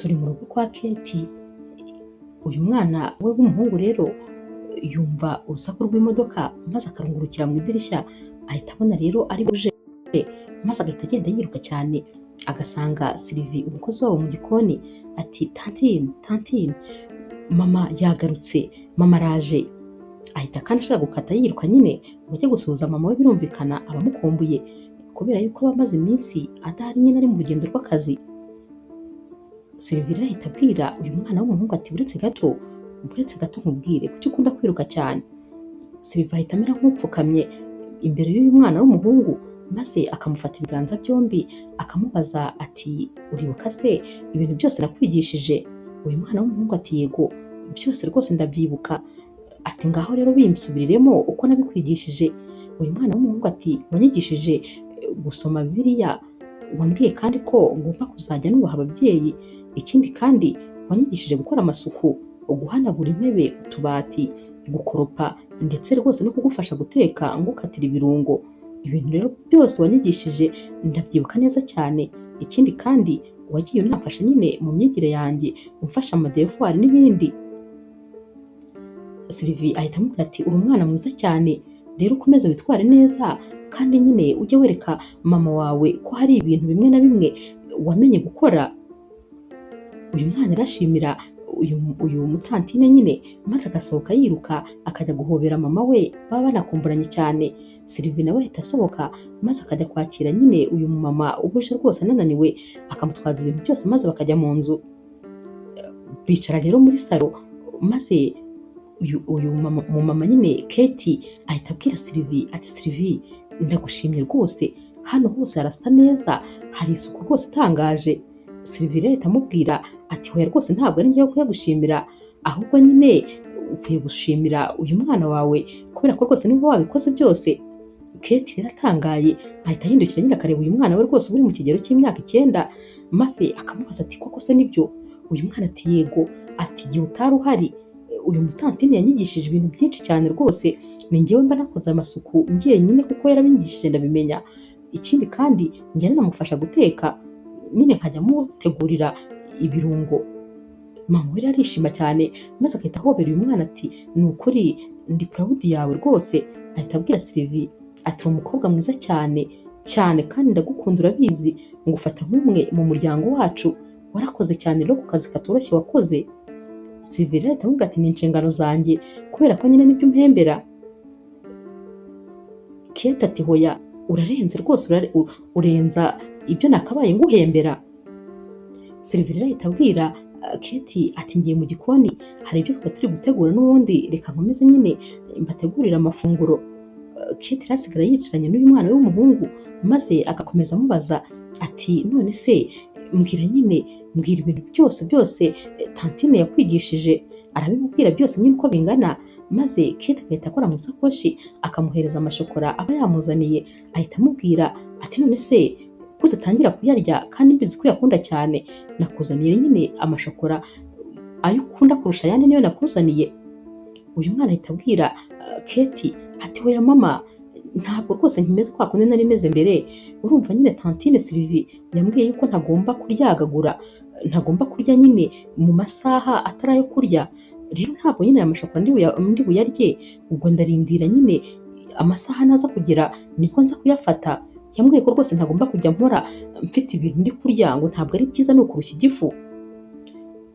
turi mu rugo kwa Keti. Uyu mwana we w'umuhungu rero yumva urusaku rw'imodoka maze akarungurukira mu idirishya, ahita abona rero ari buje, maze agahita agenda yiruka cyane agasanga Sylvie umukozi wabo mu gikoni, ati tantine, mama yagarutse, mama araje. Ahita kandi ashaka gukata yiruka nyine ngo ajye gusuhuza mama we, birumvikana abamukumbuye kubera yuko bamaze iminsi adahari nyine ari mu rugendo rw'akazi. Sylvie rero ahita abwira uyu mwana w'umuhungu ati buretse gato nkubwire kuki ukunda kwiruka cyane. Sylvie ahita amera nk'upfukamye imbere y'uyu mwana w'umuhungu, maze akamufata ibiganza byombi akamubaza ati uribuka se ibintu byose nakwigishije? Uyu mwana w'umuhungu ati yego, byose rwose ndabyibuka. Ati ngaho rero bimsubiriremo uko nabikwigishije. Uyu mwana w'umuhungu ati wanyigishije gusoma Bibiliya, wambwiye kandi ko ngomba kuzajya nubaha ababyeyi, ikindi kandi wanyigishije gukora amasuku, guhanagura intebe, utubati, gukoropa ndetse rwose no kugufasha guteka ngukatira ibirungo. Ibintu rero byose wanyigishije ndabyibuka neza cyane, ikindi kandi wagiye unamfasha nyine mu myigire yanjye, umfasha amadevuwari n'ibindi. Sylvie ahita amubwira ati uri umwana mwiza cyane, rero ukomeze witware neza kandi nyine ujye wereka mama wawe ko hari ibintu bimwe na bimwe wamenye gukora. Uyu mwana arashimira uyu mutantine nyine, maze agasohoka yiruka akajya guhobera mama we, baba banakumburanye cyane. Sylvie nawe ahita asohoka maze akajya kwakira nyine uyu mama ubuje rwose anananiwe, akamutwaza ibintu byose maze bakajya mu nzu. Bicara rero muri salo, maze uyu mama nyine Keti ahita abwira Sylvie ati Sylvie ndagushimye rwose, hano hose harasa neza, hari isuku rwose itangaje. Sylvie rero ahita amubwira ati hoya rwose ntabwo ari ngiye kuyagushimira, ahubwo nyine ukwiye gushimira uyu mwana wawe kubera ko rwose niba wabikoze byose. Keti rero atangaye ahita ahindukira nyine akareba uyu mwana we rwose uri mu kigero cy'imyaka 9, maze akamubaza ati koko se nibyo? Uyu mwana ati yego, ati igihe utari uhari uyu mutantine yanyigishije ibintu byinshi cyane rwose, ni njyewe mba nakoze amasuku ngiye nyine kuko yarabinyigishije ndabimenya, ikindi kandi njye namufasha guteka nyine nkajya mutegurira ibirungo. Mama we arishima cyane maze agahita ahobera uyu mwana ati ni ukuri ndi proud yawe rwose. Ahita abwira Sylvie ati uri umukobwa mwiza cyane kandi ndagukunda, urabizi ngufata nk'umwe mu muryango wacu, warakoze cyane rero ku kazi katoroshye wakoze. Sylvie rero ahita amubwira ati ni inshingano zanjye kubera ko nyine nibyo umpembera. Keti ati hoya urarenze rwose, urenza ibyo nakabaye nguhembera. Sylvie rero ahita abwira Keti ati ngiye mu gikoni, hari ibyo twari turi gutegura n'ubundi reka nkomeze nyine mbategurira amafunguro. Keti rero asigara yicaranye n'uyu mwana we w'umuhungu, maze agakomeza amubaza ati none se mbwira ibintu byose tantine yakwigishije. Arabimubwira byose nyine uko bingana, maze Keti agahita akora mu isakoshi akamuhereza amashokora aba yamuzaniye. Ahita amubwira ati none se ko udatangira kuyarya kandi mbizi ko yakunda cyane, nakuzaniye nyine amashokora ayo ukunda kurusha ayandi niyo nakuzaniye. Uyu mwana ahita abwira Keti ati hoya mama, ntabwo rwose nkimeze kwa kundi nari meze mbere, urumva nyine tantine Sylvie yambwiye yuko ntagomba kuryagagura, ntagomba kurya nyine mu masaha atari ayo kurya, rero ntabwo nyine aya mashokora ndi buyarye, ubwo ndarindira nyine amasaha naza kugera niko nza kuyafata. Yambwiye ko rwose ntagomba kujya mpora mfite ibintu ndi kurya, ngo ntabwo ari byiza, ni ukurushya igifu.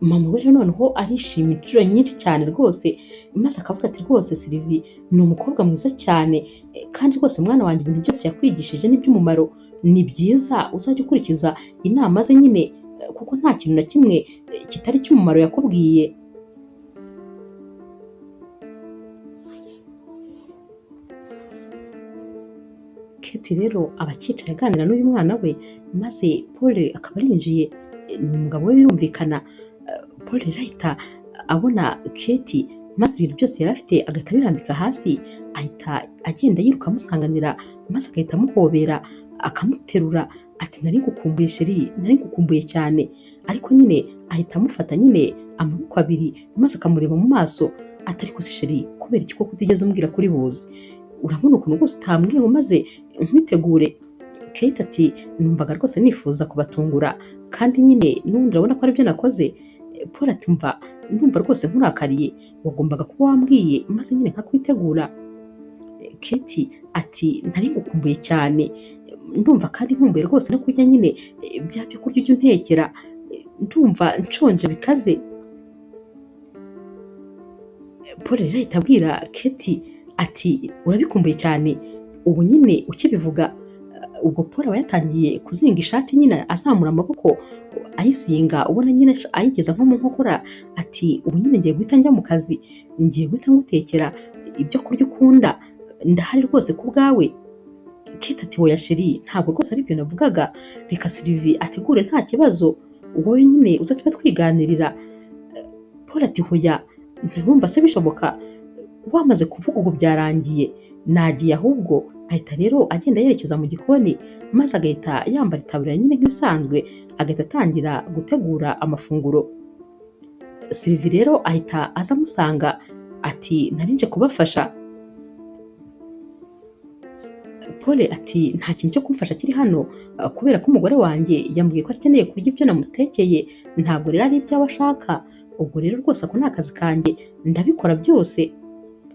Mama we rero noneho arishima inshuro nyinshi cyane rwose, maze akavuga ati rwose Sylvie ni umukobwa mwiza cyane, kandi rwose mwana wanjye ibintu byose yakwigishije n'iby'umumaro, ni byiza uzajya ukurikiza inama ze nyine, kuko nta kintu na kimwe kitari cy'umumaro yakubwiye. Keti rero aba akicaye aganira n'uyu mwana we, maze Paul akaba yinjiye, ni umugabo we birumvikana. Paul rero ahita abona Keti, maze ibintu byose yari afite agahita abirambika hasi, ahita agenda yiruka amusanganira, maze agahita amuhobera akamuterura ati nari ngukumbuye sheri, nari ngukumbuye cyane. Ariko nyine ahita amufata nyine amaboko abiri, maze akamureba mu maso ati ariko se sheri kubera iki koko utigeze umbwira kuri buzi? Urabona ukuntu rwose utambwiye ngo maze nkwitegure. Kate ati numvaga rwose nifuza kubatungura kandi nyine n'ubundi urabona ko aribyo nakoze. Paul ati umva, ndumva rwose nkurakariye, wagombaga kuba wambwiye maze nyine nkakwitegura. Keti ati nari ngukumbuye cyane, ndumva kandi nkumbuye rwose no kurya nyine bya byo kurya ujya untekera, ndumva nshonje bikaze. Paul rero ahita abwira Keti ati urabikumbuye cyane, ubu nyine ukibivuga. Ubwo Paul aba yatangiye kuzinga ishati nyine azamura amaboko ayizinga, ubona nyine ayigeza nko mu nkokora. Ati ubu nyine ngiye guhita njya mu kazi, ngiye guhita ngutekera ibyo kurya ukunda, ndahari rwose ku bwawe. Keti ati woya sheri, ntabwo rwose ari ibyo navugaga, reka Sylvie ategure nta kibazo, wowe nyine uza tuba twiganirira. Paul ati hoya, ntiwumva se bishoboka, wamaze kuvuga ubu byarangiye, nagiye ahubwo. Ahita rero agenda yerekeza mu gikoni, maze agahita yambara itaburiya nyine nk'ibisanzwe, agahita atangira gutegura amafunguro. Sylvie rero ahita aza amusanga ati nari nje kubafasha. Paul ati nta kintu cyo kumfasha kiri hano, kubera ko umugore wanjye yambwiye ko akeneye kurya ibyo namutekeye, ntabwo rero ari ibyawe ashaka. Ubwo rero rwose ako ni akazi kanjye, ndabikora byose.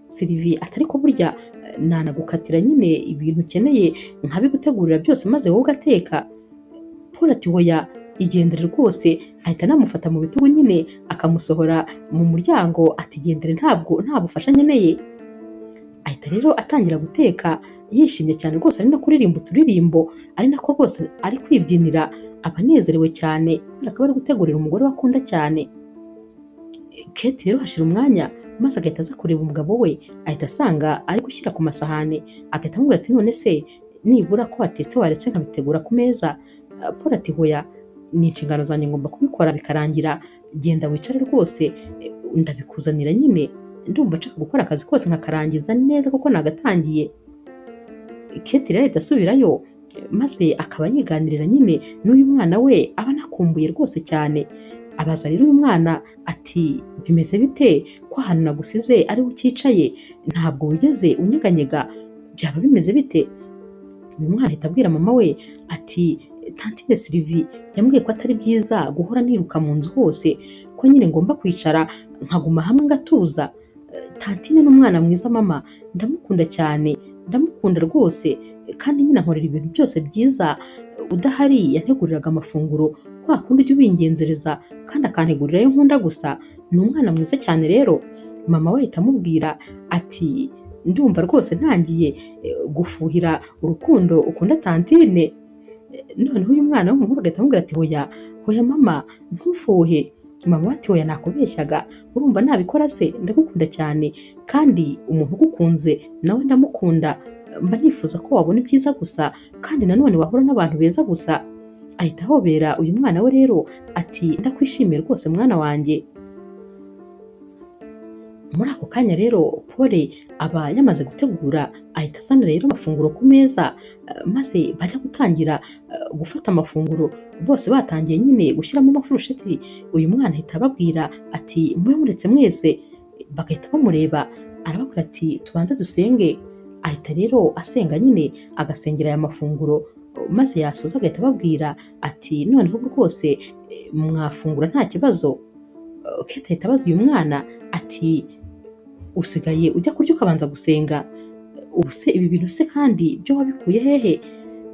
Sylvie ati ariko burya nanagukatira nyine ibintu ukeneye nkabigutegurira byose maze wowe ugateka. Paul ati hoya, igendere rwose. Ahita anamufata mu bitugu nyine akamusohora mu muryango, ati gendere, nta bufasha nkeneye. Ahita rero atangira guteka yishimye cyane rwose, ari no kuririmba uturirimbo, ari nako rwose ari kwibyinira, aba anezerewe cyane kubera ko ari gutegurira umugore we akunda cyane. Keti rero hashira umwanya, maze agahita aza kureba umugabo we, ahita asanga ari gushyira ku masahane, agahita amubwira ati none se nibura ko watetse waretse nkabitegura ku meza. Paul ati hoya, ni inshingano zanjye, ngomba kubikora bikarangira, genda wicare rwose ndabikuzanira nyine, ndumva nshaka gukora akazi kose nkakarangiza neza kuko nagatangiye. Keti rero ahita asubirayo, maze akaba yiganirira nyine n'uyu mwana we aba anakumbuye rwose cyane. Abaza rero uyu mwana ati bimeze bite ko ahantu nagusize ari ucyicaye, ntabwo wigeze unyeganyega, byaba bimeze bite? Uyu mwana ahita abwira mama we ati tantine Sylvie yambwiye ko atari byiza guhora niruka mu nzu hose, ko nyine ngomba kwicara nkaguma hamwe ngatuza. Tantine ni umwana mwiza mama, ndamukunda cyane, ndamukunda rwose, kandi nyine ankorera ibintu byose byiza, udahari yanteguriraga amafunguro kwa kundi ujya ubingenzereza, kandi akantegurira ayo nkunda gusa. Ni umwana mwiza cyane rero. Mama we ahita amubwira ati ndumva rwose ntangiye gufuhira urukundo ukunda tantine. Noneho uyu mwana w'umuhungu agahita amubwira ati hoya mama, ntufuhe. Mama we ati hoya, nakubeshyaga, urumva nabikora se? Ndagukunda cyane, kandi umuntu ugukunze nawe ndamukunda, mba nifuza ko wabona ibyiza gusa, kandi nanone wahura n'abantu beza gusa. Ahita ahobera uyu mwana we rero ati ndakwishimiye rwose mwana wanjye. Muri ako kanya rero Paul aba yamaze gutegura, ahita azana rero amafunguro ku meza, maze bajya gutangira gufata amafunguro. Bose batangiye nyine gushyiramo amafurusheti. Uyu mwana ahita ababwira ati mube muretse mwese, bagahita bamureba, arababwira ati tubanze dusenge. Ahita rero asenga nyine, agasengera aya mafunguro, maze yasoza agahita ababwira ati noneho rwose mwafungura nta kibazo. Keti ahita abaza uyu mwana ati usigaye ujya kurya ukabanza gusenga, ubu se ibi bintu se kandi byo wabikuye hehe?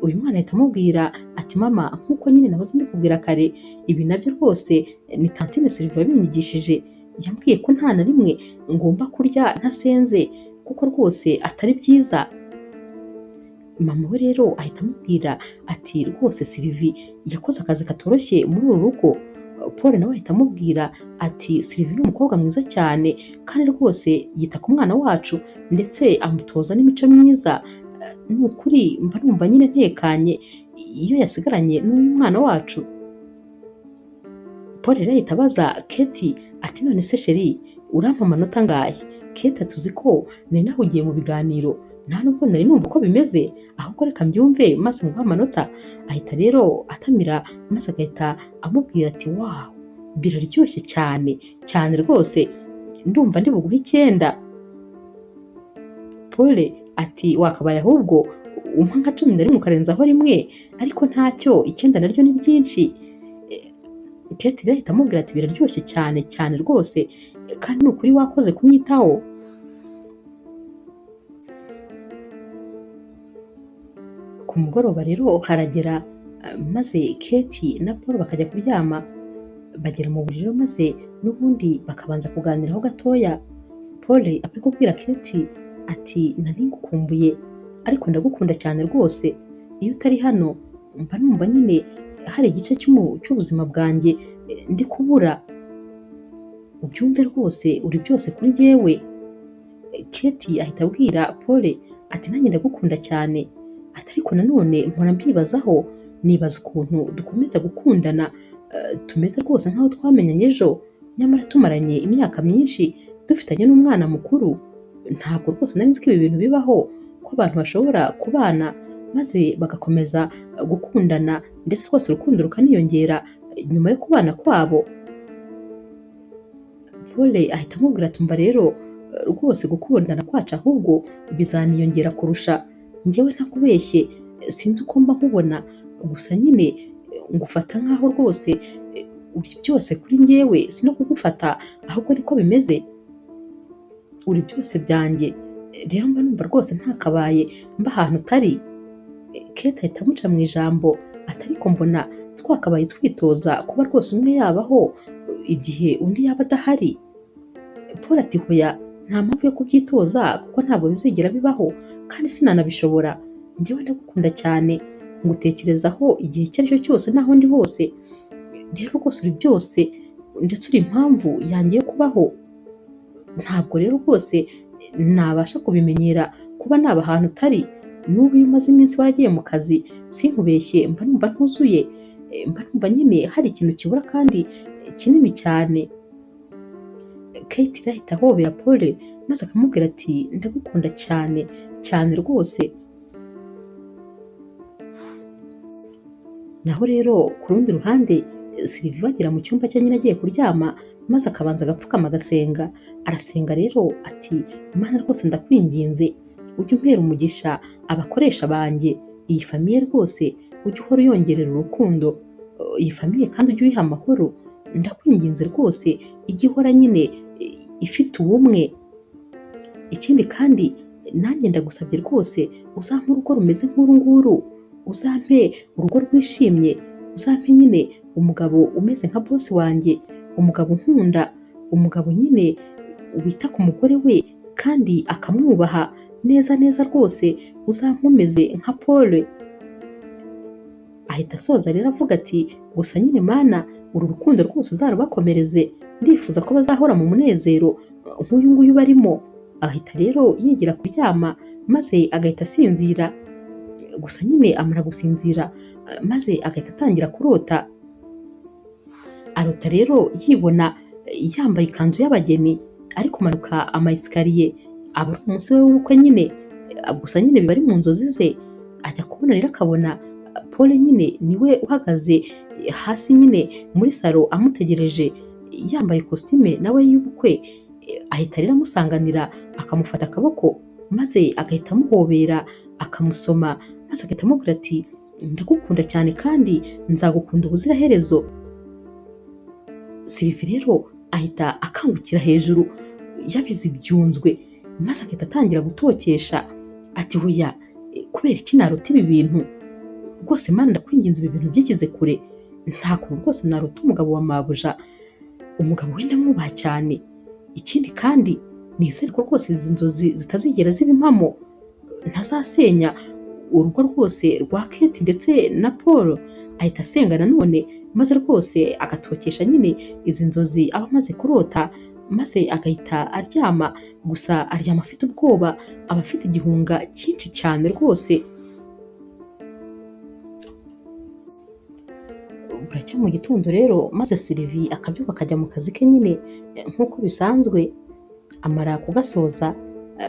Uyu mwana ahita amubwira ati mama, nk'uko nyine nahoze mbikubwira kare, ibi nabyo rwose ni tantine Sylvie yabinyigishije, yambwiye ko nta na rimwe ngomba kurya ntasenze, kuko rwose atari byiza. Mama we rero ahita amubwira ati rwose Sylvie yakoze akazi katoroshye muri uru rugo. Paul nawe ahita amubwira ati Sylvie ni umukobwa mwiza cyane, kandi rwose yita ku mwana wacu, ndetse amutoza n'imico myiza. Ni ukuri mba numva nyine ntekanye iyo yasigaranye n'uyu mwana wacu. Paul rero ahita abaza Keti ati none se sheri, urampa amanota angahe? Keti ati uzi ko nari nahugiye mu biganiro, nta nubwo nari numva uko bimeze, ahubwo reka mbyumve maze nguhe amanota. Ahita rero atamira, maze agahita amubwira ati wawu, biraryoshye cyane cyane rwose, ndumva ndi buguhe 9. Paul ati wakabaye ahubwo umpa nka 11 ukarenzaho rimwe, ariko ntacyo, 9 naryo ni byinshi. Kate rero ahita amubwira ati biraryoshye cyane cyane rwose kandi ni ukuri wakoze kunyitaho. Ku mugoroba rero haragera maze Kate na Paul bakajya kuryama, bagera mu buriri maze n'ubundi bakabanza kuganiraho gatoya. Paul ari kubwira Kate ati nari ngukumbuye ariko ndagukunda cyane rwose, iyo utari hano mba numva nyine hari igice cy'ubuzima bwanjye ndi kubura, ubyumve rwose uri byose kuri jyewe. Kate ahita abwira Paul ati nanjye ndagukunda cyane, ati ariko nanone mpora mbyibazaho, nibaza ukuntu dukomeza gukundana tumeze rwose nk'aho twamenyanye ejo, nyamara tumaranye imyaka myinshi dufitanye n'umwana mukuru. Ntabwo rwose nari nzi ko ibi bintu bibaho, ko abantu bashobora kubana maze bagakomeza gukundana ndetse rwose urukundo rukaniyongera nyuma yo kubana kwabo. Paul ahita amubwira ati umva rero rwose gukundana kwacu ahubwo bizaniyongera kurusha, njyewe ntakubeshye sinzi uko mba nkubona, gusa nyine ngufata nk'aho rwose uri byose kuri njyewe, si no kugufata ahubwo niko bimeze, uri byose byanjye, rero mba numva rwose ntakabaye mba ahantu utari. Kate ahita amuca mu ijambo ati ariko mbona twakabaye twitoza kuba rwose umwe yabaho igihe undi yaba adahari. Paul ati hoya nta mpamvu yo kubyitoza kuko ntabwo bizigera bibaho kandi sinanabishobora, njyewe ndagukunda cyane, ngutekerezaho igihe icyo ari cyo cyose n'aho ndi hose, rero rwose uri byose ndetse uri impamvu yanjye yo kubaho. Ntabwo rero rwose nabasha kubimenyera kuba naba ahantu utari, n'ubu iyo umaze iminsi waragiye mu kazi sinkubeshye mba numva ntuzuye, mba numva nyine hari ikintu kibura kandi kinini cyane. Kate ahita ahobera Paul maze akamubwira ati ndagukunda cyane cyane rwose. Naho rero ku rundi ruhande Sylvie bagera mu cyumba cye nyine agiye kuryama maze akabanza agapfukama agasenga, arasenga rero ati Mana rwose ndakwinginze ujye umpera umugisha abakoresha banjye, iyi famiye rwose ujye uhora uyongerera urukundo, iyi famiye kandi ujye uyiha amahoro, ndakwinginze rwose ijye ihora nyine ifite ubumwe. Ikindi kandi nanjye ndagusabye rwose uzampe urugo rumeze nk'uru nguru, uzampe urugo rwishimye, uzampe nyine umugabo umeze nka boss wanjye, umugabo nkunda, umugabo nyine wita ku mugore we kandi akamwubaha neza neza rwose, uzampe umeze nka Paul. Ahita asoza rero avuga ati gusa nyine Mana uru rukundo rwose uzarubakomereze, ndifuza ko bazahora mu munezero nk'uyu nguyu barimo. Ahita rero yigira kuryama maze agahita asinzira, gusa nyine amara gusinzira maze agahita atangira kurota. Arota rero yibona yambaye ikanzu y'abageni ari kumanuka amayesikariye, aba ari umunsi we w'ubukwe nyine, gusa nyine biba ari mu nzozi ze. Ajya kubona rero akabona Paul nyine niwe uhagaze hasi nyine muri salo amutegereje yambaye kositime nawe y'ubukwe. Ahita rero amusanganira akamufata akaboko maze agahita amuhobera akamusoma maze agahita amubwira ati ndagukunda cyane kandi nzagukunda ubuziraherezo. Sylvie rero ahita akangukira hejuru yabize ibyunzwe maze agahita atangira gutokesha ati hoya kubera iki narota ibi bintu, rwose Mana ndakwinginze ibi bintu byigize kure, nta kuntu rwose narota umugabo wa mabuja, umugabo we ndamwubaha cyane. Ikindi kandi nizere ko rwose izi nzozi zitazigera ziba impamo, ntazasenya urugo rwose rwa Kate ndetse na Paul. Ahita asenga nanone maze rwose agatokesha nyine izi nzozi aba amaze kurota maze agahita aryama, gusa aryama afite ubwoba, aba afite igihunga cyinshi cyane rwose. Buracya mu gitondo rero maze Sylvie akabyuka akajya mu kazi ke nyine nk'uko bisanzwe, amara kugasoza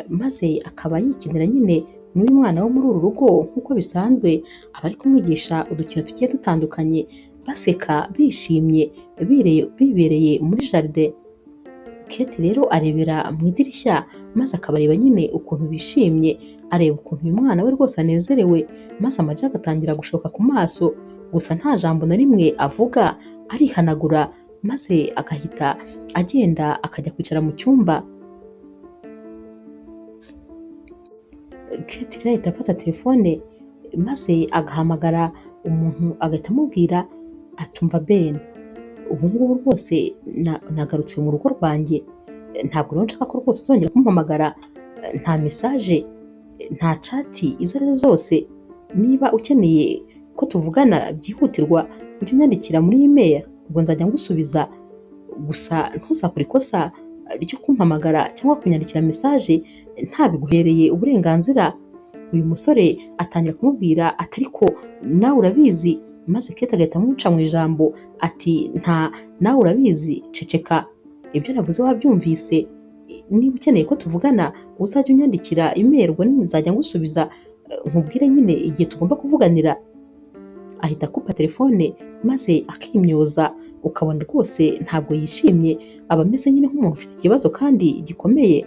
maze akaba yikinira nyine n'uyu mwana wo muri uru rugo nk'uko bisanzwe, aba ari kumwigisha udukino tugiye dutandukanye, baseka bishimye bibereye muri jaride. Kate rero arebera mu idirishya maze akabareba nyine ukuntu bishimye, areba ukuntu uyu mwana we rwose anezerewe maze amarira agatangira gushoka ku maso, gusa nta jambo na rimwe avuga, arihanagura maze agahita agenda akajya kwicara mu cyumba. Kate rero ahita afata telefone maze agahamagara umuntu agahita amubwira atumva Ben, ubu ngubu rwose nagarutse mu rugo rwanjye, ntabwo rero nshaka ko rwose uzongera kumpamagara, nta mesaje, nta cati izo ari zo zose. Niba ukeneye ko tuvugana byihutirwa ujye unyandikira muri email, ubwo nzajya ngusubiza, gusa ntuzakore ikosa ryo kumpamagara cyangwa kunyandikira mesaje ntabiguhereye uburenganzira. Uyu musore atangira kumubwira ati ariko nawe urabizi, maze Kate agahita amuca mu ijambo ati nawe urabizi, ceceka, ibyo navuze wabyumvise, niba ukeneye ko tuvugana uzajya unyandikira email, ubwo nzajya ngusubiza, nkubwire nyine igihe tugomba kuvuganira. Ahita akupa telefone maze akimyoza, ukabona rwose ntabwo yishimye, aba ameze nyine nk'umuntu ufite ikibazo kandi gikomeye.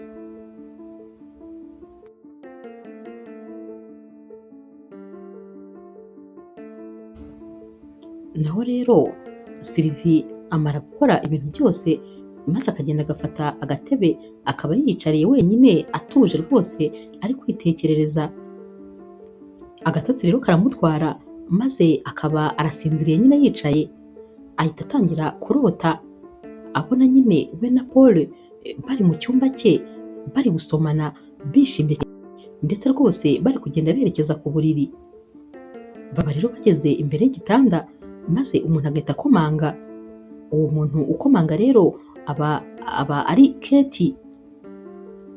Naho rero Sylvie amara gukora ibintu byose maze akagenda agafata agatebe akaba yiyicariye wenyine atuje rwose ari kwitekerereza. Agatotsi rero karamutwara maze akaba arasinziriye nyine yicaye, ahita atangira kurota abona nyine we na Paul bari mu cyumba cye bari gusomana bishimye ndetse rwose bari kugenda berekeza ku buriri. Baba rero bageze imbere y'igitanda maze umuntu agahita akomanga. Uwo muntu ukomanga rero aba ari Kate.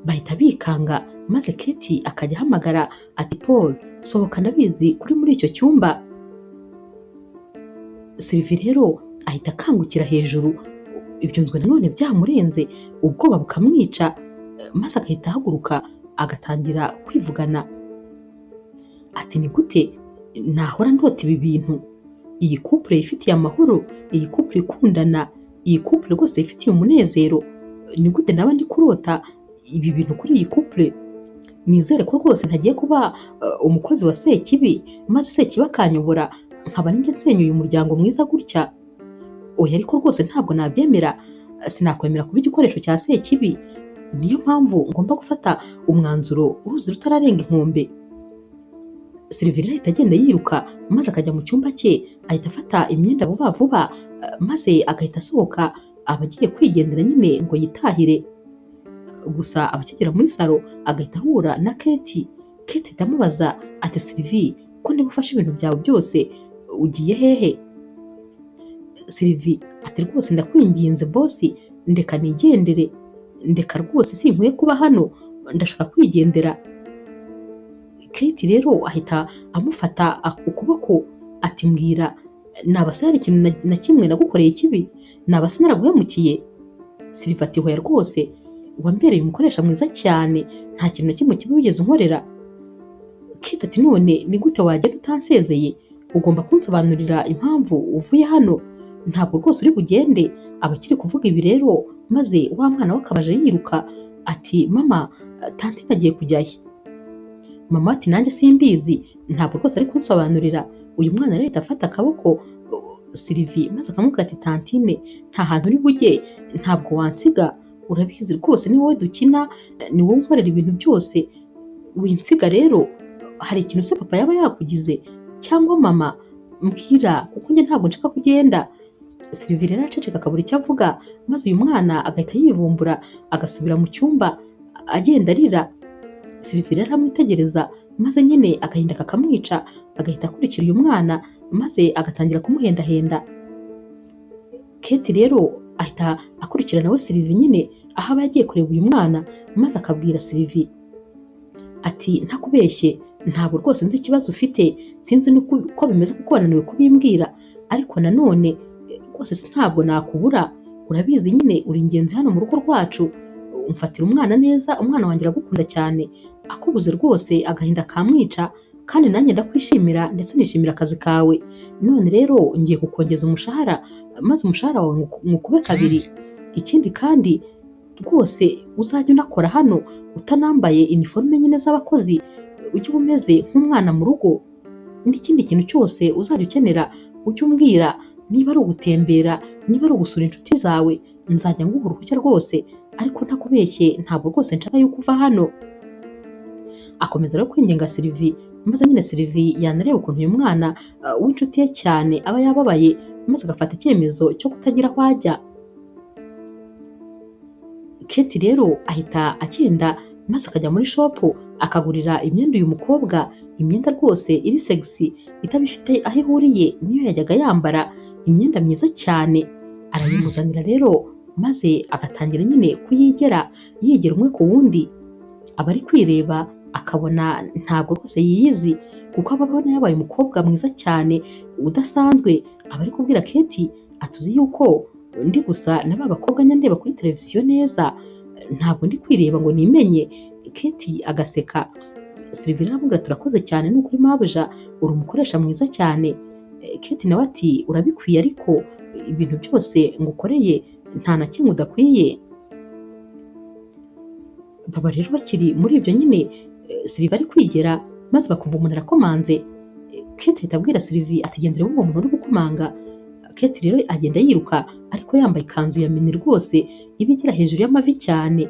Bahita bikanga maze Kate akajya ahamagara ati Paul, sohoka, ndabizi kuri muri icyo cyumba. Sylvie rero ahita akangukira hejuru, ibyunzwe nanone byamurenze, ubwoba bukamwica maze agahita ahaguruka agatangira kwivugana ati ni gute nahora ndota ibi bintu, iyi couple ifitiye amahoro, iyi couple ikundana, iyi couple rwose ifitiye umunezero, ni gute naba ndi kurota ibi bintu kuri iyi couple? Nizere ko rwose ntagiye kuba umukozi wa Sekibi maze Sekibi akanyobora nkaba ninjye nsenyuye umuryango mwiza gutya. Oya ariko rwose ntabwo nabyemera, sinakwemera kuba igikoresho cya Sekibi, niyo mpamvu ngomba gufata umwanzuro uruzi rutararenga inkombe. Sylvie ahita agenda yiruka maze akajya mu cyumba cye, ahita afata imyenda vuba vuba maze agahita asohoka abagiye kwigendera nyine ngo yitahire. Gusa abakigera muri salo agahita ahura na Kate. Kate itamubaza ati Sylvie, ko niba ufashe ibintu byawe byose ugiye hehe? Sylvie ati rwose ndakwinginze bosi, ndeka nigendere, ndeka rwose sinkwiye kuba hano, ndashaka kwigendera. Kate rero ahita amufata ukuboko ati mbwira, nabase hari ikintu na kimwe nagukoreye kibi? Nabase naraguhemukiye? Sylvie ati hoya rwose, wambereye umukoresha mwiza cyane, nta kintu na kimwe kibi wigeze unkorera. Kate ati none ni gute wagenda utansezeye? Ugomba kunsobanurira impamvu uvuye hano, ntabwo rwose uri bugende. Abakiri kuvuga ibi rero maze wa mwana we akabaje yiruka ati mama, tanti nagiye kujyayo. Mama ati nanjye simbizi, ntabwo rwose ari kunsobanurira. Uyu mwana rero ahita afata akaboko Sylvie maze akamubwira ati tantine, nta hantu uri bujye, ntabwo wansiga, urabizi rwose ni wowe dukina, ni wowe unkorera ibintu byose, winsiga rero. Hari ikintu se papa yaba yakugize cyangwa mama? Mbwira kuko njye ntabwo nshaka kugenda. Sylvie rero aceceka akabura icyo avuga maze uyu mwana agahita yivumbura agasubira mu cyumba agenda arira. Sylvie rero amwitegereza maze nyine agahinda kakamwica, agahita akurikira uyu mwana maze agatangira kumuhendahenda. Kate rero ahita akurikira nawe Sylvie nyine aho aba yagiye kureba uyu mwana maze akabwira Sylvie ati ntakubeshye, ntabwo rwose nzi ikibazo ufite, sinzi nuko bimeze kuko wananiwe kubimbwira, ariko nanone rwose ntabwo nakubura, urabizi nyine uri ingenzi hano mu rugo rwacu, umfatira umwana neza, umwana wanjye aragukunda cyane, akubuze rwose agahinda kamwica, kandi nanjye ndakwishimira ndetse nishimira akazi kawe. None rero ngiye kukongeza umushahara maze umushahara wawe nkukube kabiri. Ikindi kandi rwose uzajya unakora hano utanambaye iniforume nyine z'abakozi, ujye umeze nk'umwana mu rugo. N'ikindi kintu cyose uzajya ukenera ujye umbwira, niba ari ugutembera, niba ari ugusura inshuti zawe, nzajya nguha uruhushya rwose, ariko ntakubeshye ntabwo rwose nshaka yuko uva hano. Akomeza rero kwinginga Sylvie, maze nyine Sylvie yanareba ukuntu uyu mwana w'inshuti ye cyane aba yababaye, maze agafata icyemezo cyo kutagira aho ajya. Kate rero ahita agenda maze akajya muri shopu akagurira imyenda uyu mukobwa, imyenda rwose iri sexy itabifite aho ihuriye niyo yajyaga yambara, imyenda myiza cyane. Arayimuzanira rero maze agatangira nyine kuyigera, yigera umwe ku wundi. Aba ari kwireba akabona ntabwo rwose yiyizi, kuko aba abona yabaye umukobwa mwiza cyane udasanzwe. Aba ari kubwira Kate atuzi yuko ndi gusa na ba bakobwa nyandeba kuri televiziyo neza, ntabwo ndi kwireba ngo nimenye. Kate agaseka. Sylvie aramubwira turakoze cyane ni ukuri mabuja, uri umukoresha mwiza cyane. Kate nawe ati urabikwiye, ariko ibintu byose ngukoreye nta na kimwe udakwiye. Baba rero bakiri muri ibyo nyine, Sylvie ari kwigera maze bakumva umuntu arakomanze. Kate ahita abwira Sylvie ati gendere wumva umuntu uri gukomanga. Kate rero agenda yiruka ariko yambaye ikanzu ya mini rwose iba igera hejuru y'amavi cyane.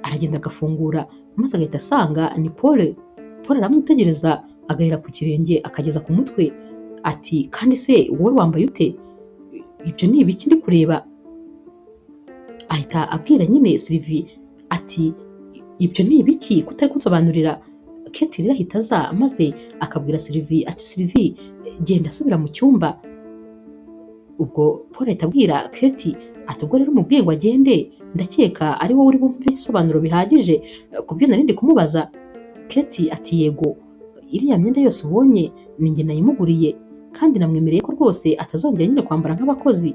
Aragenda agafungura maze agahita asanga ni Paul. Paul aramwitegereza agahera ku kirenge akageza ku mutwe. Ati kandi se wowe wambaye ute? Ibyo ni ibiki ndi kureba? Ahita abwira nyine Sylvie ati ibyo ni ibiki kutari kunsobanurira? Kate rero ahita aza maze akabwira Sylvie ati Sylvie genda asubira mu cyumba. Ubwo Paul ahita abwira Kate ati ubwo rero umubwiye ngo agende, ndakeka ari wowe uri bumve ibisobanuro bihagije ku byo nari ndi kumubaza. Kate ati yego, iriya myenda yose ubonye ni njye nayimuguriye, kandi namwemereye ko rwose atazongera nyine kwambara nk'abakozi.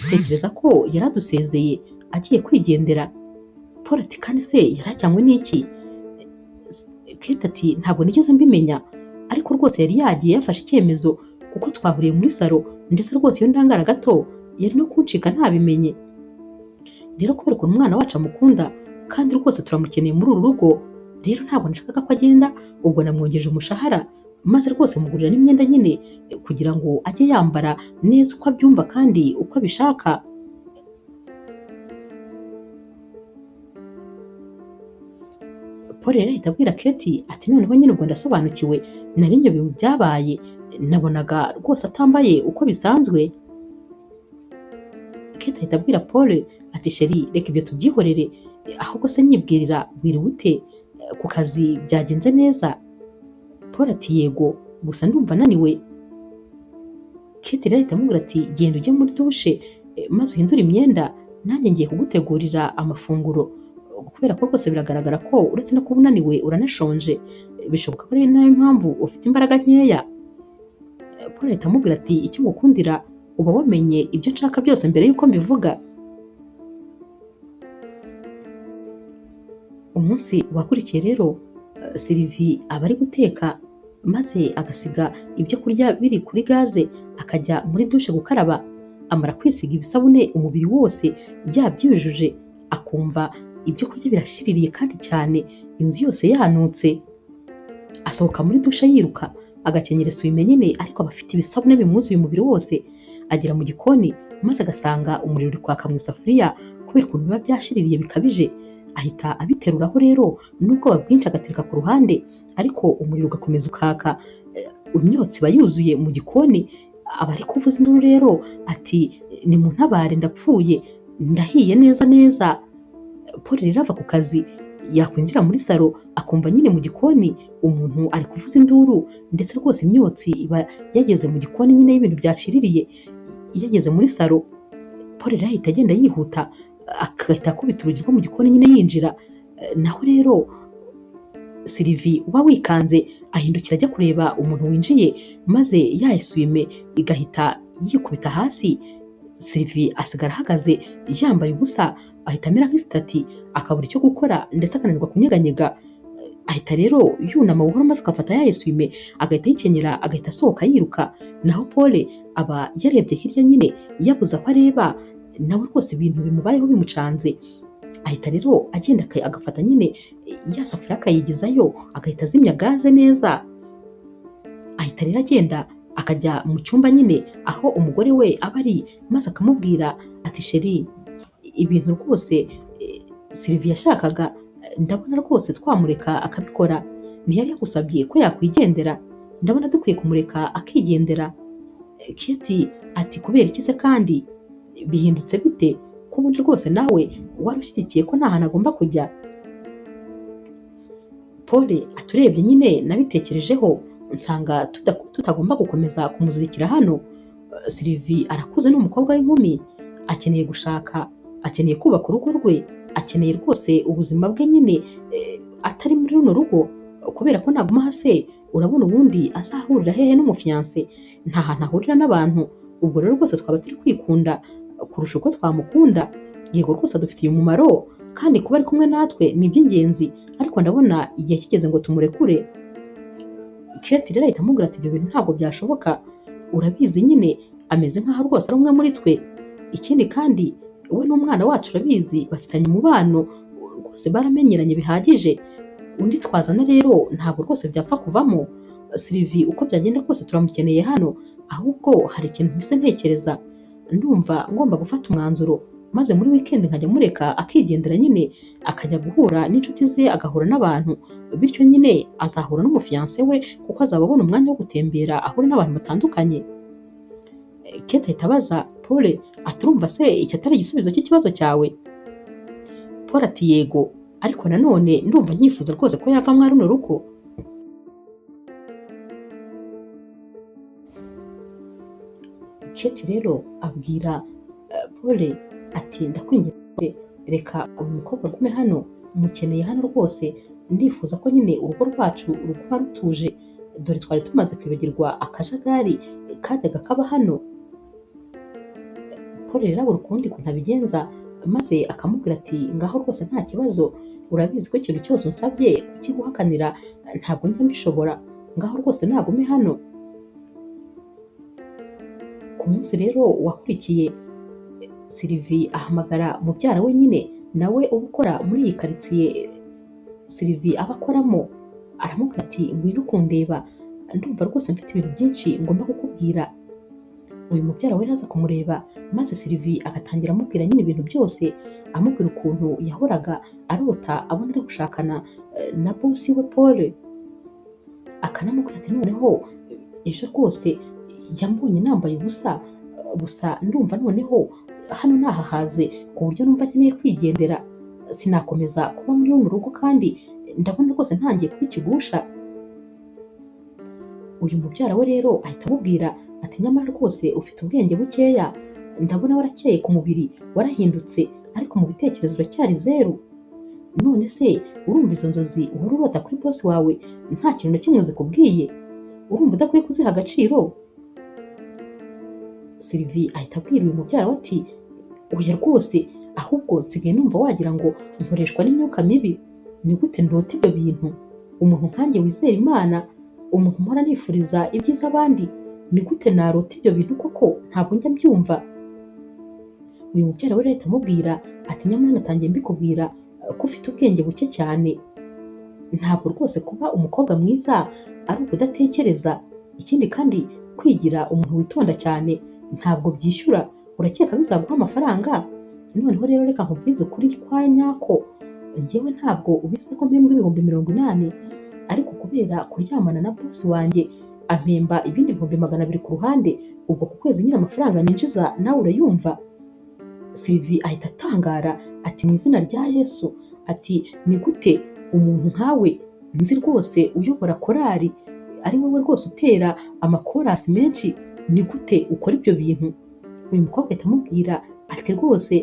Tekereza ko yaradusezeye agiye kwigendera. Paul ati kandi se yarajyanywe n'iki? Kate ati ntabwo nigeze mbimenya, ariko rwose yari yagiye yafashe icyemezo kuko twahuriye muri salo, ndetse rwose iyo ndangara gato yari no kuncika ntabimenye. Rero kubera ukuntu umwana wacu amukunda kandi rwose turamukeneye muri uru rugo, rero ntabwo nashakaga ko agenda, ubwo namwongeje umushahara maze rwose mugurira n'imyenda nyine kugira ngo ajye yambara neza uko abyumva kandi uko abishaka. Paul rero ahita abwira Kate ati noneho nyine ubwo ndasobanukiwe, nari nyobewe mu byabaye, nabonaga rwose atambaye uko bisanzwe. Kate ahita abwira Paul ati sheri reka ibyo tubyihorere, ahubwo se nyibwirira wiriwe ute, ku kazi byagenze neza? Paul ati yego, gusa ndumva naniwe. Kate rero ahita amubwira ati genda ujye muri dushe maze uhindure imyenda, nanjye ngiye kugutegurira amafunguro, kubera ko rwose biragaragara ko uretse no kuba unaniwe uranashonje, bishoboka ko ari nayo mpamvu ufite imbaraga nkeya. Paul ahita amubwira ati icyo ngukundira uba wamenye ibyo nshaka byose mbere y'uko mbivuga. Umunsi wakurikiye rero Sylvie aba ari guteka maze agasiga ibyo kurya biri kuri gaze akajya muri dushe gukaraba. Amara kwisiga ibisabune umubiri wose yabyujuje, akumva ibyo kurya birashiririye kandi cyane, inzu yose yanutse. Asohoka muri dushe yiruka agakenyera esuwime nyine, ariko aba afite ibisabune bimwuzuye umubiri wose. Agera mu gikoni maze agasanga umuriro uri kwaka mu isafuriya kubera ukuntu biba byashiririye bikabije. Ahita abiteruraho rero n'ubwoba bwinshi agatereka ku ruhande, ariko umuriro ugakomeza ukaka. Imyotsi iba yuzuye mu gikoni. Aba ari kuvuza induru rero ati nimuntabare ndapfuye, ndahiye neza neza. Paul rero ava ku kazi yakwinjira muri salo akumva nyine mu gikoni umuntu ari kuvuza induru, ndetse rwose imyotsi iba yageze mu gikoni nyine y'ibintu byashiririye. Yageze muri salo Paul rero ahita agenda yihuta agahita akubita urugi rwo mu gikoni nyine yinjira. Naho rero Sylvie uba wikanze ahindukira ajya kureba umuntu winjiye, maze yayesume igahita yikubita hasi. Sylvie asigara ahagaze yambaye ubusa, ahita amera nk'isitati akabura icyo gukora ndetse akananirwa kunyeganyega. Ahita rero yunama buhoro maze agafata yayesume agahita yikenyera agahita asohoka yiruka. Naho Paul aba yarebye hirya nyine yabuze aho areba, nawe rwose ibintu bimubayeho bimucanze. Ahita rero agenda agafata nyine ya safuriya akayigezayo agahita azimya gaze neza. Ahita rero agenda akajya mu cyumba nyine aho umugore we aba ari, maze akamubwira ati sheri, ibintu rwose Sylvie yashakaga ndabona rwose twamureka akabikora, ntiyari yagusabye ko yakwigendera, ndabona dukwiye kumureka akigendera. Keti ati kubera iki se kandi bihindutse bite ko ubundi rwose nawe wari ushyigikiye ko nta hantu agomba kujya? Paul aturebye nyine nabitekerejeho nsanga tutagomba gukomeza kumuzirikira hano. Sylvie arakuze n'umukobwa w'inkumi, akeneye gushaka, akeneye kubaka urugo rwe, akeneye rwose ubuzima bwe nyine atari muri runo rugo, kubera ko naguma hase urabona ubundi azahurira hehe n'umufiyanse? Nta hantu ahurira n'abantu. Ubwo rero rwose twaba turi kwikunda kurusha uko twamukunda. Yego rwose adufitiye umumaro kandi kuba ari kumwe natwe ni iby'ingenzi, ariko ndabona igihe kigeze ngo tumurekure. Kate rero ahita amubwira ati ibyo bintu ntabwo byashoboka, urabizi nyine ameze nk'aho rwose ari umwe muri twe, ikindi kandi we n'umwana wacu urabizi bafitanye umubano rwose, baramenyeranye bihagije. Undi twazana rero ntabwo rwose byapfa kuvamo. Sylvie uko byagenda kose turamukeneye hano, ahubwo hari ikintu mpise ntekereza, ndumva ngomba gufata umwanzuro maze muri weekend nkajya mureka akigendera nyine akajya guhura n'inshuti ze, agahura n'abantu, bityo nyine azahura n'umufiyanse we kuko azaba abona umwanya wo gutembera ahura n'abantu batandukanye. Kate ahita abaza Paul ati urumva se icyo atari igisubizo cy'ikibazo cyawe? Paul ati yego, ariko nanone ndumva nyifuza rwose ko yava mwa runo rugo. Kate rero abwira Paul ati ndakwinginze reka uyu mukobwa agume hano, mukeneye hano rwose, ndifuza ko nyine urugo rwacu ruguma rutuje, dore twari tumaze kwibagirwa akajagari kajyaga kaba hano. Paul rero abura ukundi kuntu abigenza, maze akamubwira ati ngaho rwose nta kibazo, urabizi ko ikintu cyose unsabye kukiguhakanira ntabwo njya mbishobora, ngaho rwose nagume hano. Ku munsi rero wakurikiye, Sylvie ahamagara mubyara we nyine nawe uba ukora muri iyi karitsiye Sylvie aba akoramo, aramubwira ati ngwino kundeba, ndumva rwose mfite ibintu byinshi ngomba kukubwira. Uyu mubyara we aza kumureba, maze Sylvie agatangira amubwira nyine ibintu byose, amubwira ukuntu yahoraga arota abona ari gushakana na bosi we Paul, akanamubwira ati noneho ejo rwose yambonye nambaye ubusa, gusa ndumva noneho hano nahahaze ku buryo numva nkeneye kwigendera, sinakomeza kuba muri runo rugo kandi ndabona rwose ntangiye kuba ikigusha. Uyu mubyara we rero ahita amubwira ati nyamara rwose ufite ubwenge bukeya, ndabona warakeye ku mubiri warahindutse, ariko mu bitekerezo uracyari zeru. None se urumva izo nzozi uhora urota kuri bosi wawe nta kintu na kimwe zikubwiye? Urumva udakwiye kuziha agaciro? Sylvie ahita abwira uyu mubyara we ati oya rwose, ahubwo nsigaye numva wagira ngo nkoreshwa n'imyuka mibi. Ni gute ndota ibyo bintu? Umuntu nkanjye wizera Imana, umuntu mpora nifuriza ibyiza abandi, ni gute narota ibyo bintu koko? Ntabwo njya mbyumva. Uyu mubyara we ahita amubwira ati nyamara natangiye mbikubwira ko ufite ubwenge buke cyane, ntabwo rwose kuba umukobwa mwiza ari ukudatekereza, ikindi kandi kwigira umuntu witonda cyane ntabwo byishyura, urakeka bizaguha amafaranga? Noneho rero reka nkubwize ukuri kwa nyako, njyewe ntabwo ubizi ko mpembwa ibihumbi 80, ariko kubera kuryamana na bosi wanjye ampemba ibindi 200 ku ruhande, ubwo ku kwezi nyine amafaranga ninjiza nawe urayumva. Sylvie ahita atangara ati mu izina rya Yesu, ati ni gute umuntu nkawe nzi rwose uyobora korari, ari wowe rwose utera amakorasi menshi, ni gute ukora ibyo bintu? Uyu mukobwa ahita amubwira ati rwose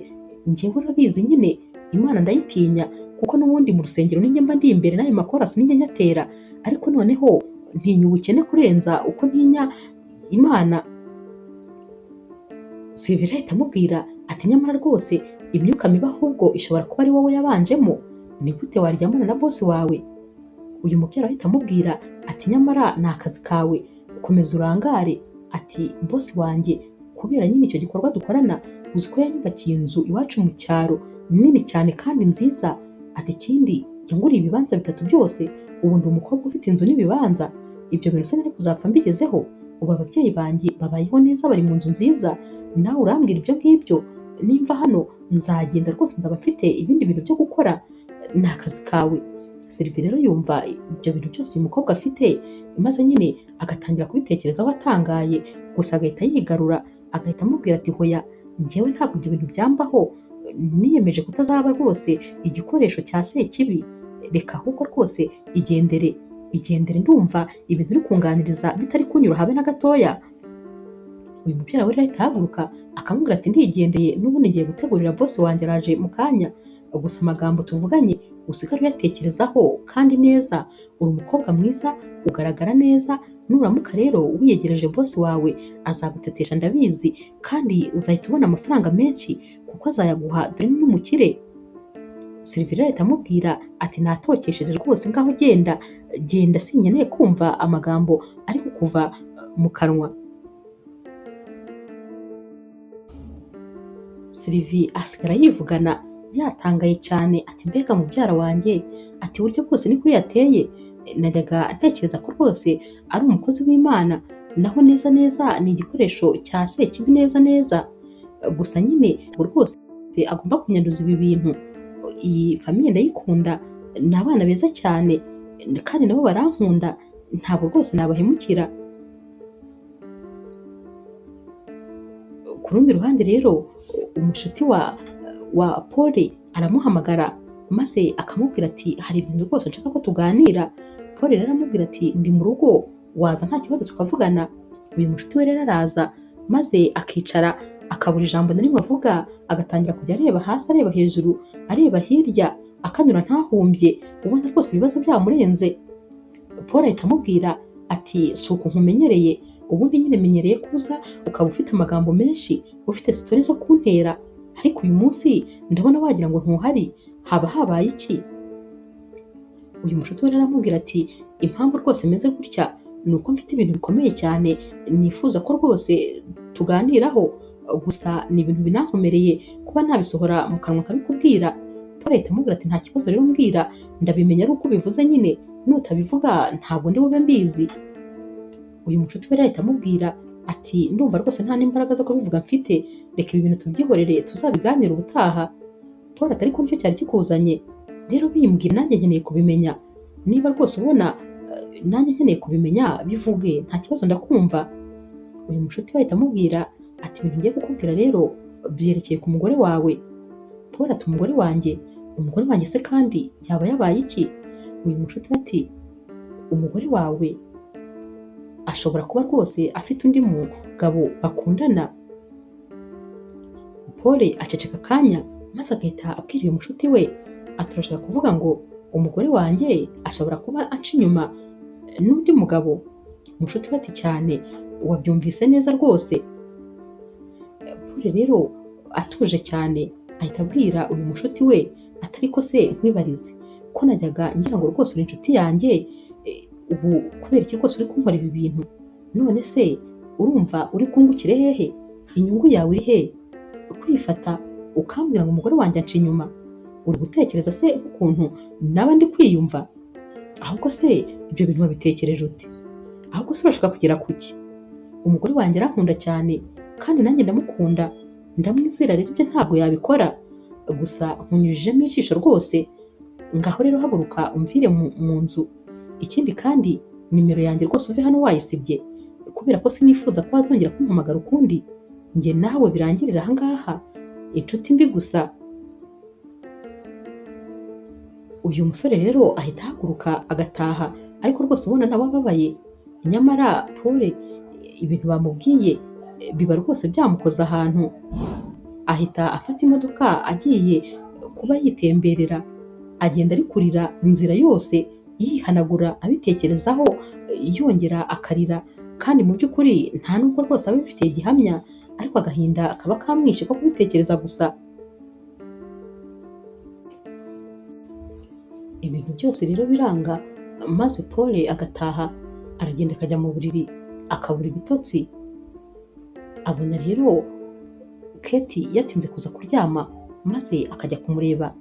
njyewe urabizi nyine Imana ndayitinya, kuko n'ubundi mu rusengero ninjye mba ndi imbere n'ayo makorasi ninjye nyatera, ariko noneho ntinya ubukene kurenza uko ntinya Imana. Sylvie ahita amubwira ati nyamara rwose imyuka mibi ahubwo ishobora kuba ari wowe yabanjemo, ni gute waryamana na bosi wawe? Uyu mubyara ahita amubwira ati nyamara ni akazi kawe, komeza urangare. Ati bosi wanjye kubera nyine icyo gikorwa dukorana, uzi ko yanyubakiye inzu iwacu mu cyaro nini cyane kandi nziza, ati ikindi yanguriye ibibanza 3 byose, ubu ndi umukobwa ufite inzu n'ibibanza, ibyo bintu se nari kuzapfa mbigezeho? ubu ababyeyi banjye babayeho neza, bari mu nzu nziza, nawe urambwira ibyo ngibyo? Nimva hano nzagenda rwose, nzaba mfite ibindi bintu byo gukora, ni akazi kawe. Sylvie rero yumva ibyo bintu byose uyu mukobwa afite, maze nyine agatangira kubitekerezaho atangaye, gusa agahita yigarura, agahita amubwira ati hoya, njyewe ntabwo ibyo bintu byambaho, niyemeje kutazaba rwose igikoresho cya Sekibi, reka ahubwo rwose igendere, igendere, ndumva ibintu uri kunganiriza bitari kunyura habe na gatoya. Uyu mubyara we rero ahita ahaguruka akamubwira ati ndigendeye, n'ubundi ngiye gutegurira boss wanjye, araje mu kanya, gusa amagambo tuvuganye usigare uyatekerezaho kandi neza, uri umukobwa mwiza, ugaragara neza, nuramuka rero wiyegereje boss wawe azagutetesha ndabizi, kandi uzahita ubona amafaranga menshi kuko azayaguha, dore ni n'umukire. Sylvie rero ahita amubwira ati natokesheje rwose, ngaho genda, genda, sinkeneye kumva amagambo ari kukuva mu kanwa. Sylvie asigara yivugana yatangaye cyane ati mbega mubyara wanjye, ati burya bwose ni kuri yateye, najyaga ntekereza ko rwose ari umukozi w'Imana, naho neza neza ni igikoresho cya Sekibi neza neza, gusa nyine ubu rwose agomba kunyanduza ibi bintu. Iyi famiye ndayikunda, ni abana beza cyane kandi nabo barankunda, ntabwo rwose nabahemukira. Ku rundi ruhande rero umushuti wa Paul aramuhamagara maze akamubwira ati hari ibintu rwose nshaka ko tuganira. Paul rero aramubwira ati ndi mu rugo, waza nta kibazo tukavugana. Uyu mushuti we rero araza maze akicara, akabura ijambo na rimwe avuga, agatangira kujya areba hasi, areba hejuru, areba hirya, akanyura ntahumbye, ubona rwose ibibazo byamurenze. Paul ahita amubwira ati si uku nkumenyereye, ubundi nyine menyereye kuza ukaba ufite amagambo menshi, ufite sitori zo kuntera, ariko uyu munsi ndabona wagira ngo ntuhari, haba habaye iki? Uyu mushuti we rero aramubwira ati impamvu rwose meze gutya ni uko mfite ibintu bikomeye cyane nifuza ko rwose tuganiraho, gusa ni ibintu binankomereye kuba nabisohora mu kanwa nkabikubwira. Paul ahita amubwira ati nta kibazo rero mbwira, ndabimenya ari uko ubivuze nyine, nutabivuga ntabwo ndi bube mbizi. Uyu mushuti we rero ahita amubwira ati ndumva rwose nta n'imbaraga zo kubivuga mfite, reka ibi bintu tubyihorere tuzabiganire ubutaha. Paul ati ariko nicyo cyari kikuzanye, rero bimbwira nanjye nkeneye kubimenya, niba rwose ubona nanjye nkeneye kubimenya bivuge, nta kibazo ndakumva. Uyu mushuti we ahita amubwira ati ibintu ngiye kukubwira rero byerekeye ku mugore wawe. Paul ati umugore wanjye? Umugore wanjye se kandi yaba yabaye iki? Uyu mushuti we ati umugore wawe ashobora kuba rwose afite undi mugabo bakundana. Paul aceceka akanya maze agahita abwira uyu mushuti we ati urashaka kuvuga ngo umugore wanjye ashobora kuba anca inyuma n'undi mugabo? Umushuti we ati cyane, wabyumvise neza rwose. Paul rero atuje cyane ahita abwira uyu mushuti we ati ariko se nkwibarize ko najyaga ngira ngo rwose uri inshuti yanjye, ubu kubera iki rwose uri kunkora ibi bintu? None se urumva uri kungukire hehe? Inyungu yawe iri he? Kwifata ukambwira ngo umugore wanjye anca inyuma, uri gutekereza se ukuntu naba ndi kwiyumva? Ahubwo se ibyo bintu wabitekereje ute? Ahubwo se urashaka kugera kuki? Umugore wanjye arankunda cyane kandi nanjye ndamukunda, ndamwizera, rero ibyo ntabwo yabikora, gusa nkunyujijemo ijisho rwose. Ngaho rero haguruka umvire mu nzu, ikindi kandi nimero yanjye rwose uve hano wayisibye, kubera ko sinifuza ko wazongera kumpamagara ukundi, njye nawe birangirira aha ngaha, inshuti mbi gusa. Uyu musore rero ahita ahaguruka agataha, ariko rwose ubona nawe ababaye. Nyamara Paul ibintu bamubwiye biba rwose byamukoze ahantu, ahita afata imodoka agiye kuba yitemberera, agenda ari kurira inzira yose, yihanagura abitekerezaho, yongera akarira, kandi mu by'ukuri nta nubwo rwose aba abifitiye gihamya, ariko agahinda kaba kamwishe ko kubitekereza gusa. Ibintu byose rero biranga, maze Paul agataha, aragenda akajya mu buriri akabura ibitotsi. Abona rero Kate yatinze kuza kuryama, maze akajya kumureba.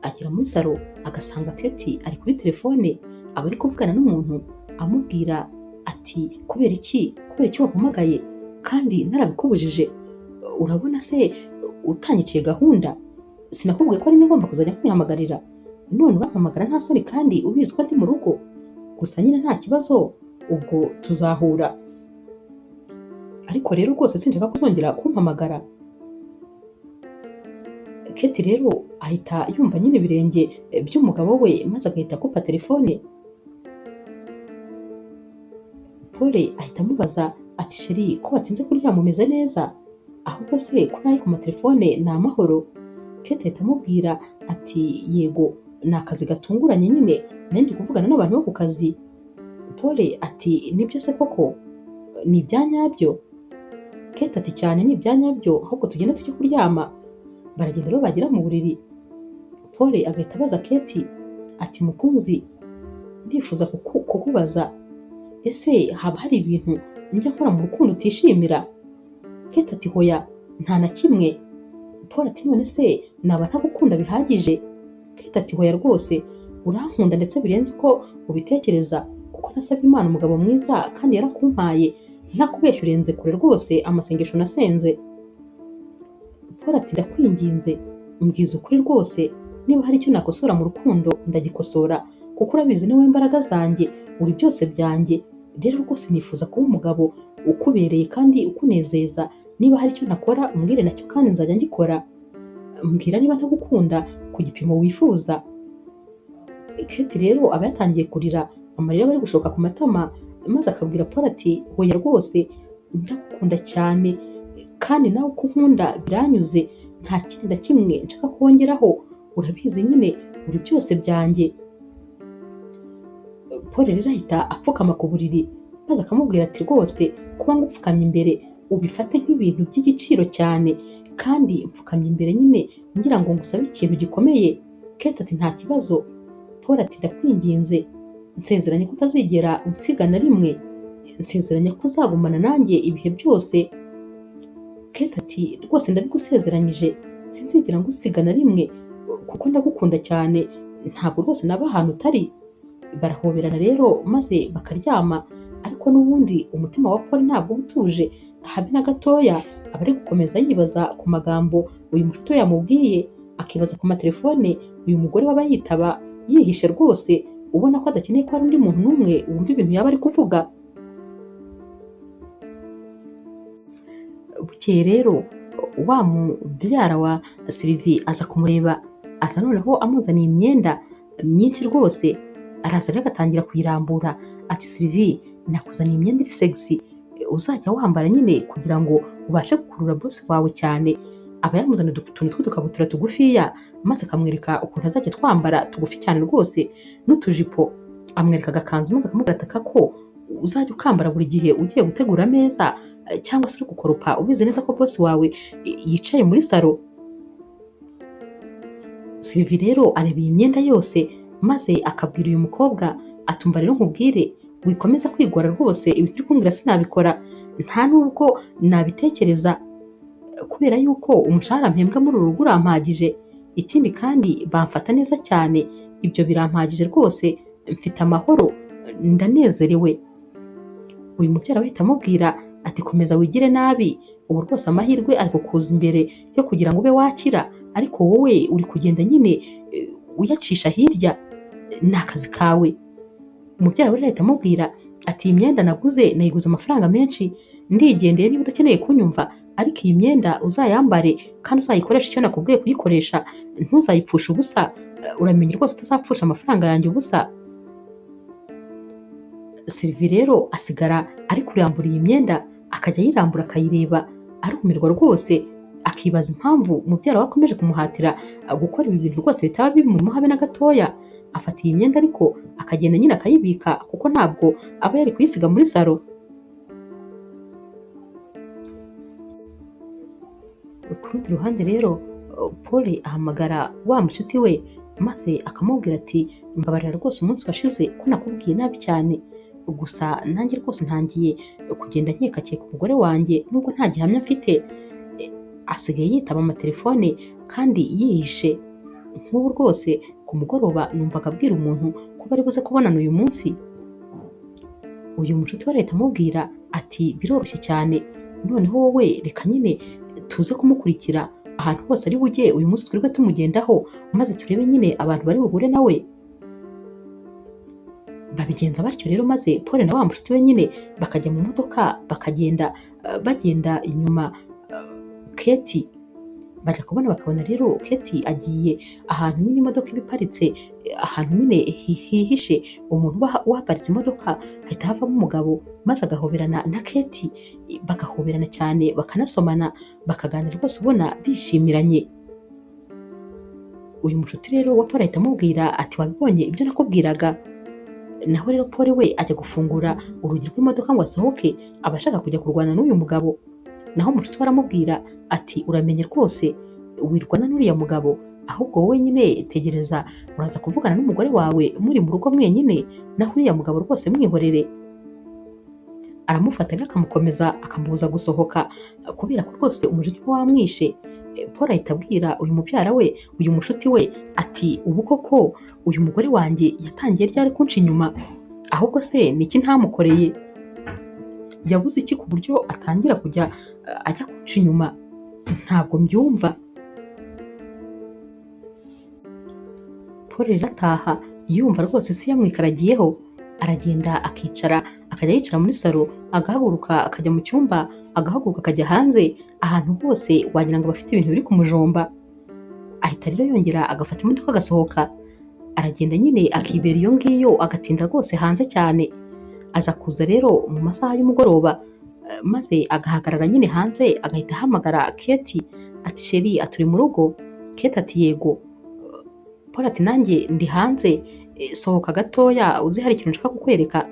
Agera muri salo agasanga Kate ari kuri telefone, aba ari kuvugana n'umuntu amubwira ati kubera iki wampamagaye kandi narabikubujije? Urabona se utanyiciye gahunda? Sinakubwiye ko ari njye ngomba kuzajya kwihamagarira? None urampamagara nta soni kandi ubizi ko ndi mu rugo? Gusa nyine nta kibazo, ubwo tuzahura. Ariko rero rwose sinshaka kuzongera kumpamagara. Kate rero ahita yumva nyine ibirenge by'umugabo we maze agahita akupa telefone. Paul ahita amubaza ati sheri, ko watinze kuryama umeze neza? Ahubwo se ko nawe ku matelefone ni amahoro? Kate ahita amubwira ati yego, ni akazi gatunguranye nyine, nari ndi kuvugana n'abantu bo ku kazi. Paul ati nibyo se koko? Ni ibya nyabyo? Kate ati cyane ni ibya nyabyo, ahubwo tugende tujye kuryama. Baragenda rero bagera mu buriri. Paul agahita abaza Kate ati mukunzi, ndifuza kukubaza, ese haba hari ibintu njya nkora mu rukundo utishimira? Kate ati hoya, nta na kimwe. Paul ati none se naba ntagukunda bihagije? Kate ati hoya rwose, urankunda ndetse birenze uko ubitekereza, kuko nasabye Imana umugabo mwiza kandi yarakumpaye, ntakubeshya urenze kure rwose amasengesho nasenze. Paul ati ndakwinginze mbwiza ukuri rwose, niba hari icyo nakosora mu rukundo ndagikosora, kuko urabizi ni wowe mbaraga zanjye, uri byose byanjye. Rero rwose nifuza kuba umugabo ukubereye kandi ukunezeza. Niba hari icyo nakora umbwire nacyo kandi nzajya ngikora. Mbwira niba ntagukunda ku gipimo wifuza. Kate rero aba yatangiye kurira, amarira aba ari gushoka ku matama, maze akabwira Paul ati hoya rwose, ndagukunda cyane kandi nawe uko nkunda biranyuze, nta kindi na kimwe nshaka kongeraho, urabizi nyine uri byose byanjye. Paul rero ahita apfukama ku buriri, maze akamubwira ati rwose kuba ngupfukamye imbere ubifate nk'ibintu by'igiciro cyane, kandi mfukamye imbere nyine ngira ngo ngusabe ikintu gikomeye. Kate ati nta kibazo. Paul ati ndakwinginze, nsezeranye ko utazigera unsiga na rimwe, nsezeranya ko uzagumana nanjye ibihe byose. Kate ati rwose ndabigusezeranyije, sinzigera ngusiga na rimwe, kuko ndagukunda cyane, ntabwo rwose naba ahantu utari. Barahoberana rero maze bakaryama, ariko n'ubundi umutima wa Paul ntabwo uba utuje habe na gatoya. Aba ari gukomeza yibaza ku magambo uyu mushuti we yamubwiye, akibaza ku matelefone uyu mugore waba yitaba yihishe rwose, ubona ko adakeneye ko hari undi muntu n'umwe wumva ibintu yaba ari kuvuga. Bukeye rero wa mubyara wa Sylvie aza kumureba, aza noneho amuzaniye imyenda myinshi rwose. Araza rero agatangira kuyirambura ati Sylvie, nakuzaniye imyenda iri sexy, uzajya wambara nyine kugira ngo ubashe gukurura boss wawe cyane. Aba yamuzaniye utuntu tw'udukabutura tugufiya, maze akamwereka ukuntu azajya twambara tugufi cyane rwose n'utujipo. Amwereka agakanzu maze akamubwira ko uzajya ukambara buri gihe ugiye gutegura ameza cyangwa se uri gukoropa, ubizi neza ko boss wawe yicaye muri salo. Sylvie rero areba iyi myenda yose, maze akabwira uyu mukobwa atumva rero nkubwire, wikomeza kwigora rwose, ibintu uri kumbwira sinabikora, nta nubwo nabitekereza, kubera yuko umushahara mpembwa muri uru rugo urampagije, ikindi kandi bamfata neza cyane, ibyo birampagije rwose, mfite amahoro, ndanezerewe. Uyu mubyara ahita amubwira ati komeza wigire nabi, ubu rwose amahirwe ari kukuza imbere yo kugira ngo ube wakira, ariko wowe uri kugenda nyine uyacisha hirya, ni akazi kawe. Umubyara we ahita amubwira ati iyi myenda naguze nayiguze amafaranga menshi, ndigendeye niba udakeneye kunyumva, ariko iyi myenda uzayambare kandi uzayikoresha icyo nakubwiye kuyikoresha, ntuzayipfusha ubusa, uramenye rwose utazapfusha amafaranga yanjye ubusa. Sylvie rero asigara ari kurambura iyi myenda, akajya ayirambura akayireba, arumirwa rwose, akibaza impamvu umubyara we akomeje kumuhatira gukora ibi bintu rwose bitaba bimurimo habe na gatoya. Afata iyi myenda ariko akagenda nyine akayibika, kuko ntabwo aba yari kuyisiga muri salo. Ku rundi ruhande rero Paul ahamagara wa mushuti we, maze akamubwira ati mbabarira rwose umunsi washize ko nakubwiye nabi cyane, gusa nanjye rwose ntangiye kugenda nkekakeka umugore wanjye nubwo nta gihamya mfite. Asigaye yitaba amatelefone kandi yihishe. Nk'ubu rwose ku mugoroba numvaga abwira umuntu ko bari buze kubonana uyu munsi. uyu mucuti we arahita amubwira ati biroroshye cyane, noneho wowe reka nyine tuze kumukurikira ahantu hose ari bujye uyu munsi twebwe tumugendaho, maze turebe nyine abantu bari buhure nawe. Babigenza batyo rero, maze Paul na wa mushuti we nyine bakajya mu modoka bakagenda bagenda inyuma Keti. Bajya kubona bakabona rero Keti agiye ahantu nyine imodoka iba iparitse, ahantu nyine hihishe umuntu uhaparitse imodoka, hahita havamo umugabo maze agahoberana na Keti, bagahoberana cyane bakanasomana bakaganira rwose ubona bishimiranye. Uyu mushuti rero wa Paul ahita amubwira ati wabibonye ibyo nakubwiraga? Naho rero Paul we ajya gufungura urugi rw'imodoka ngo asohoke, aba ashaka kujya kurwana n'uyu mugabo. Naho umushuti we aramubwira ati uramenye rwose wirwana n'uriya mugabo, ahubwo wowe nyine tegereza uraza kuvugana n'umugore wawe muri mu rugo mwenyine, naho uriya mugabo rwose mwihorere. Aramufata rero akamukomeza akamubuza gusohoka kubera ko rwose umujinya we wamwishe. Paul ahita abwira uyu mubyara we, uyu mushuti we ati ubu koko uyu mugore wanjye yatangiye ryari kunca inyuma, ahubwo se niki ntamukoreye? Yabuze iki ku buryo atangira kujya ajya kunca inyuma? Ntabwo mbyumva. Paul rero ataha yumva rwose isi yamwikaragiyeho, aragenda akicara, akajya yicara muri salo, agahaguruka akajya mu cyumba, agahaguruka akajya hanze, ahantu hose wagira ngo bafite ibintu biri kumujomba. Ahita rero yongera agafata imodoka agasohoka, aragenda nyine akibera iyo ngiyo, agatinda rwose hanze cyane. Aza kuza rero mu masaha y'umugoroba, maze agahagarara nyine hanze, agahita ahamagara Keti ati sheri aturi mu rugo? Keti ati yego. Paul ati nanjye ndi hanze, sohoka gatoya uzi hari ikintu nshaka kukwereka.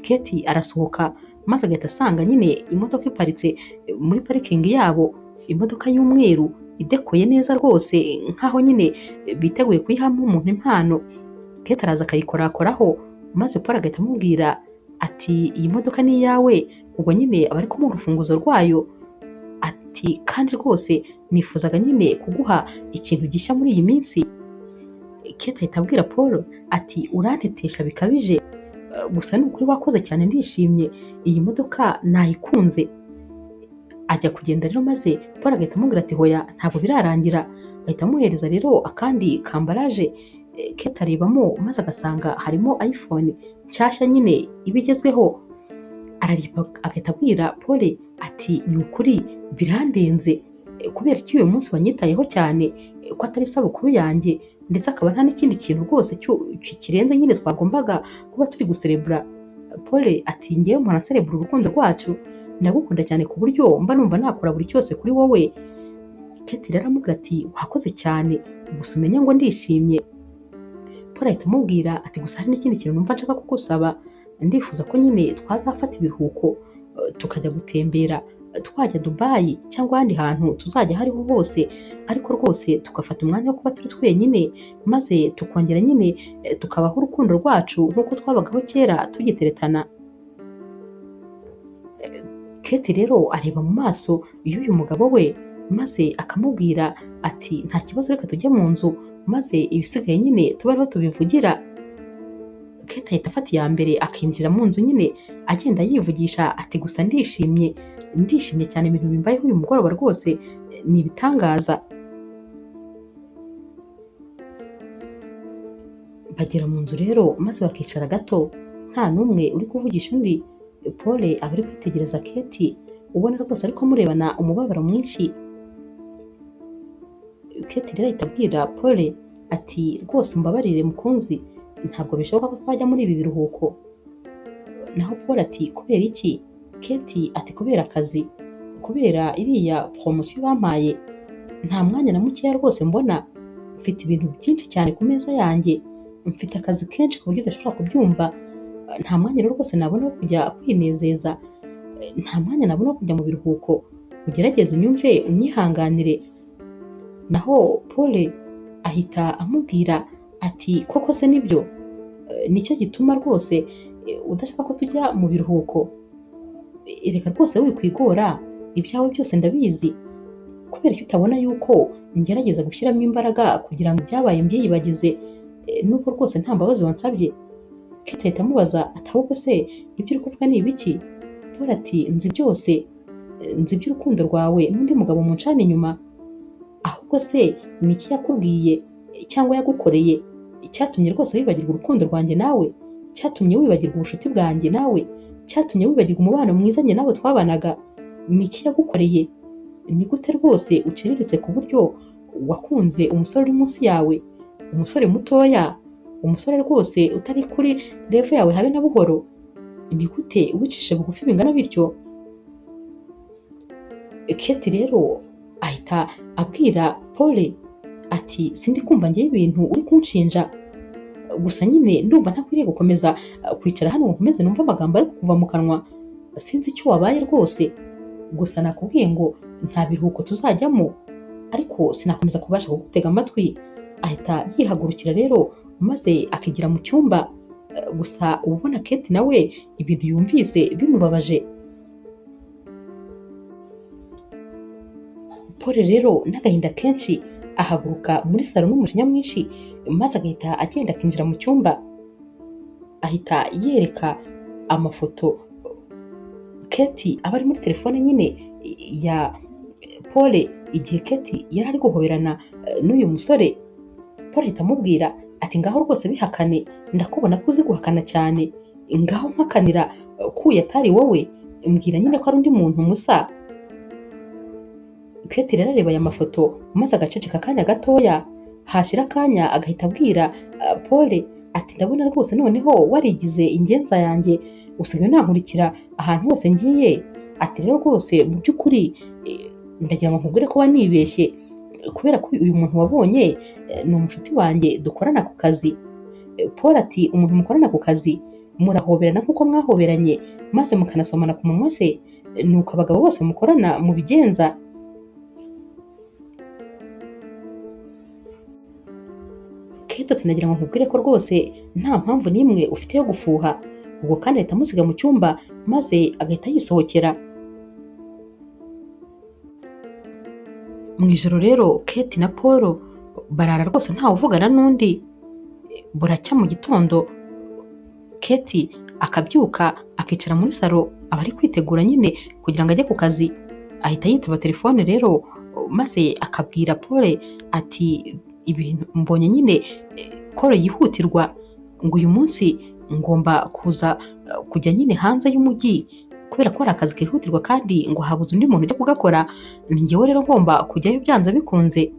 Keti arasohoka maze agahita asanga nyine imodoka iparitse muri parikingi yabo, imodoka y'umweru idekoye neza rwose nkaho nyine biteguye kuyihamo umuntu impano. Keti araza akayikorakoraho, maze Paul agahita amubwira ati iyi modoka ni iyawe? Ubwo nyine aba ari kumuha urufunguzo rwayo. Ati kandi rwose nifuzaga nyine kuguha ikintu gishya muri iyi minsi. Keti ahita abwira Paul ati urantetesha bikabije, gusa ni ukuri wakoze cyane ndishimye, iyi modoka nayikunze. Ajya kugenda rero, maze Paul agahita amubwira ati hoya ntabwo birarangira. Ahita amuhereza rero akandi kambaraje, Keti arebamo maze agasanga harimo iPhone nshyashya nyine iba igezweho. Arareba agahita abwira Paul ati ni ukuri birandenze, kubera ko uyu munsi wanyitayeho cyane, ko atari isabukuru yanjye ndetse akaba nta n'ikindi kintu rwose kirenze nyine twagombaga kuba turi guserebura. Paul ati ngewe mpora nserebura urukundo rwacu, ndagukunda cyane ku buryo mba numva nakora buri cyose kuri wowe. Keti rero aramubwira ati wakoze cyane, gusa umenye ngo ndishimye. Paul ahita amubwira ati gusa hari n'ikindi kintu numva nshaka kugusaba, ndifuza ko nyine twazafata ibiruhuko tukajya gutembera, twajya Dubai cyangwa ahandi hantu tuzajya hariho hose, ariko rwose tugafata umwanya wo kuba turi twenyine, maze tukongera nyine tukabaho urukundo rwacu nk'uko twabagaho kera tugiteretana. Keti rero areba mu maso y'uyu mugabo we, maze akamubwira ati nta kibazo reka tujye mu nzu, maze ibisigaye nyine tuba ariho tubivugira. Keti ahita afata iya mbere akinjira mu nzu nyine agenda yivugisha ati gusa ndishimye cyane, ibintu bimbayeho uyu mugoroba rwose ni ibitangaza. Bagera mu nzu rero maze bakicara gato, nta n'umwe uri kuvugisha undi. Paul aba ari kwitegereza Keti, ubona rwose ariko amurebana umubabaro mwinshi. Keti rero ahita abwira Paul ati rwose umbabarire mukunzi, ntabwo bishoboka ko twajya muri ibi biruhuko. Naho Paul ati kubera iki? Keti ati kubera akazi, kubera iriya poromosiyo bampaye, nta mwanya na mukeya rwose mbona, mfite ibintu byinshi cyane ku meza yanjye, mfite akazi kenshi ku buryo udashobora kubyumva, nta mwanya rero rwose nabona wo kujya kwinezeza, nta mwanya nabona wo kujya mu biruhuko, ugerageze unyumve unyihanganire. Naho Paul ahita amubwira ati koko se nibyo? Nicyo gituma rwose udashaka ko tujya mu biruhuko? Reka rwose wikwigora, ibyawe byose ndabizi, kubera ko utabona yuko ngerageza gushyiramo imbaraga kugira ngo ibyabaye mbyiyibagize, nubwo rwose nta mbabazi wansabye. Kate ahita amubaza ati ahubwo se ibyo uri kuvuga ni ibiki? Paul ati nzi byose, nzi iby'urukundo rwawe n'undi mugabo muncana inyuma. Ahubwo se ni iki yakubwiye cyangwa yagukoreye cyatumye rwose wibagirwa urukundo rwanjye nawe, cyatumye wibagirwa ubucuti bwanjye nawe, cyatumye wibagirwa umubano mwiza njye nawe twabanaga? Ni iki yagukoreye? Ni gute rwose uciriritse ku buryo wakunze umusore uri munsi yawe, umusore mutoya, umusore rwose utari kuri level yawe habe na buhoro? Ni gute wicishije bugufi bingana bityo? Kate rero ahita abwira Paul ati sindi kumva ngewe ibintu uri kunshinja, gusa nyine ndumva ntakwiriye gukomeza kwicara hano ngo nkomeze numva amagambo ari kuva mu kanwa. Sinzi icyo wabaye rwose, gusa nakubwiye ngo nta biruhuko tuzajyamo, ariko sinakomeza kubasha kugutega amatwi. Ahita yihagurukira rero maze akigira mu cyumba, gusa ubona Kate nawe ibintu yumvise bimubabaje. Paul rero n'agahinda kenshi ahaguruka muri salo n'umujinya mwinshi, maze agahita agenda akinjira mu cyumba, ahita yereka amafoto Kate aba ari muri telefone nyine ya Paul igihe Kate yari ari guhoberana n'uyu musore. Paul ahita amubwira ati ngaho rwose bihakane, ndakubona ko uzi guhakana cyane, ngaho mpakanira ko uyu atari wowe, mbwira nyine ko ari undi muntu musa. Kate rero areba aya mafoto maze agaceceka akanya gatoya, hashira akanya agahita abwira Paul ati ndabona rwose noneho warigize ingenza yanjye, usigaye nankurikira ahantu hose ngiye. Ati rero rwose mu by'ukuri ndagira ngo nkubwire ko wanibeshye, kubera ko uyu muntu wabonye ni umushuti wanjye dukorana ku kazi. Paul ati umuntu mukorana ku kazi murahoberana nk'uko mwahoberanye maze mukanasomana ku munwa se? Nuko abagabo bose mukorana mubigenza? Kate ati nagira ngo nkubwire ko rwose nta mpamvu n'imwe ufite yo gufuha. Ubwo kandi ahita amusiga mu cyumba maze agahita yisohokera. Mu ijoro rero Kate na Paul barara rwose ntawe uvugana n'undi. Buracya mu gitondo Kate akabyuka akicara muri salo, aba ari kwitegura nyine kugira ngo ajye ku kazi. Ahita yitaba telefone rero maze akabwira Paul ati ibintu mbonye nyine koro yihutirwa, ngo uyu munsi ngomba kuza kujya nyine hanze y'umujyi kubera ko ari akazi kihutirwa kandi ngo habuze undi muntu ujya kugakora, ni njyewe rero ngomba kujyayo byanze bikunze.